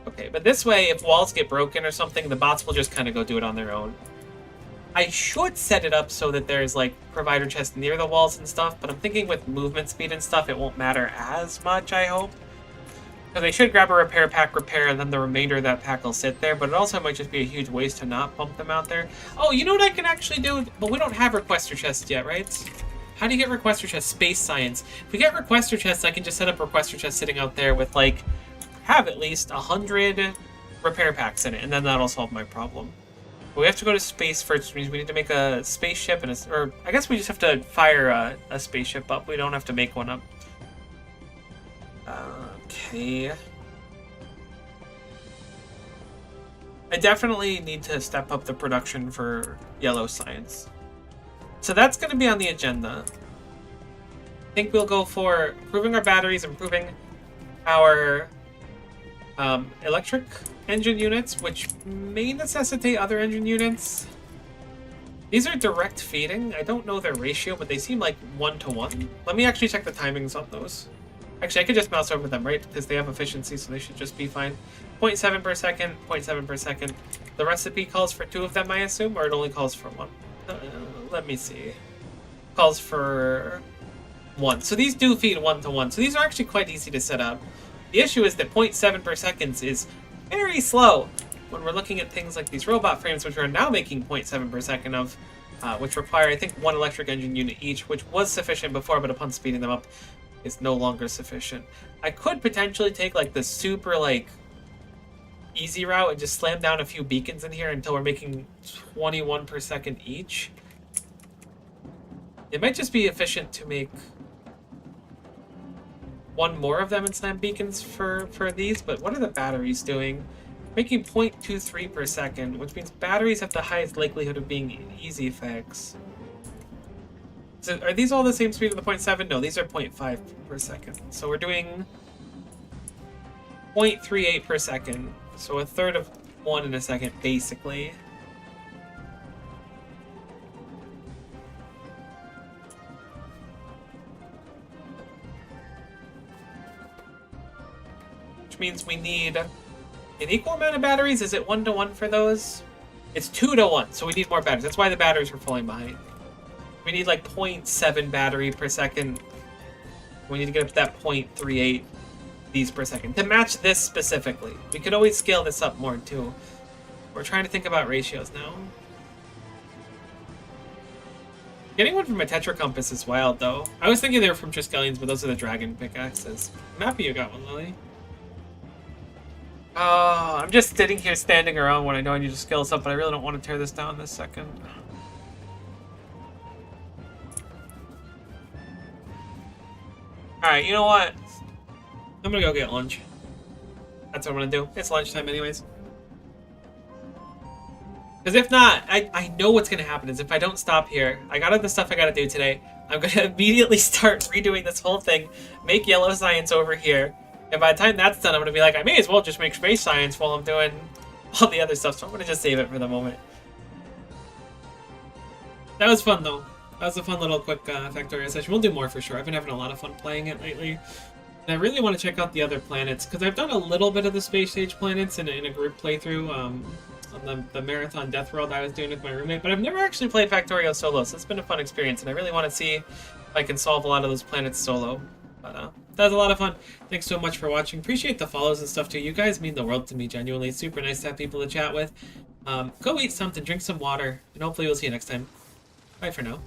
Okay, but this way, if walls get broken or something, the bots will just kind of go do it on their own. I should set it up so that there's, like, provider chests near the walls and stuff, but I'm thinking with movement speed and stuff, it won't matter as much, I hope. Because they should grab a repair pack, repair, and then the remainder of that pack will sit there, but it also might just be a huge waste to not pump them out there. Oh, you know what I can actually do? But we don't have requester chests yet, right? How do you get requester chests? Space science. If we get requester chests, I can just set up requester chests sitting out there with, like, have at least 100 repair packs in it, and then that'll solve my problem. But we have to go to space first, which means we need to make a spaceship, and or I guess we just have to fire a spaceship up. We don't have to make one up. Okay. I definitely need to step up the production for yellow science. So that's going to be on the agenda. I think we'll go for improving our batteries, improving our electric engine units, which may necessitate other engine units. These are direct feeding. I don't know their ratio, but they seem like 1-to-1. Let me actually check the timings on those. Actually, I could just mouse over them, right? Because they have efficiency, so they should just be fine. 0.7 per second, 0.7 per second. The recipe calls for 2 of them, I assume, or it only calls for 1? Let me see. Calls for 1. So these do feed 1-to-1. So these are actually quite easy to set up. The issue is that 0.7 per second is very slow when we're looking at things like these robot frames, which are now making 0.7 per second of, which require, I think, 1 electric engine unit each, which was sufficient before, but upon speeding them up, is no longer sufficient. I could potentially take, like, the super, like, easy route and just slam down a few beacons in here until we're making 21 per second each. It might just be efficient to make 1 more of them and slam beacons for these, but what are the batteries doing? Making 0.23 per second, which means batteries have the highest likelihood of being an easy fix. So are these all the same speed of the 0.7? No, these are 0.5 per second. So we're doing 0.38 per second. So a third of 1 in a second, basically. Which means we need an equal amount of batteries. Is it 1-to-1 for those? It's 2-to-1, so we need more batteries. That's why the batteries were falling behind. We need like 0.7 battery per second. We need to get up to that 0.38 these per second to match this specifically. We could always scale this up more too. We're trying to think about ratios now. Getting one from a Tetra Compass is wild though. I was thinking they were from Triskelions, but those are the dragon pickaxes. I'm happy you got one, Lily. Oh, I'm just sitting here standing around when I know I need to scale this up, but I really don't want to tear this down this second. Alright, you know what? I'm gonna go get lunch. That's what I'm gonna do. It's lunchtime anyways. Because if not, I know what's gonna happen is if I don't stop here, I got all the stuff I gotta do today, I'm gonna immediately start redoing this whole thing, make yellow science over here, and by the time that's done, I'm gonna be like, I may as well just make space science while I'm doing all the other stuff, so I'm gonna just save it for the moment. That was fun though. That was a fun little quick Factorio session. We'll do more for sure. I've been having a lot of fun playing it lately. And I really want to check out the other planets, because I've done a little bit of the space age planets in a group playthrough on the Marathon Death World I was doing with my roommate, but I've never actually played Factorio solo, so it's been a fun experience, and I really want to see if I can solve a lot of those planets solo. But that was a lot of fun. Thanks so much for watching. Appreciate the follows and stuff too. You guys mean the world to me, genuinely. It's super nice to have people to chat with. Go eat something, drink some water, and hopefully we'll see you next time. Bye for now.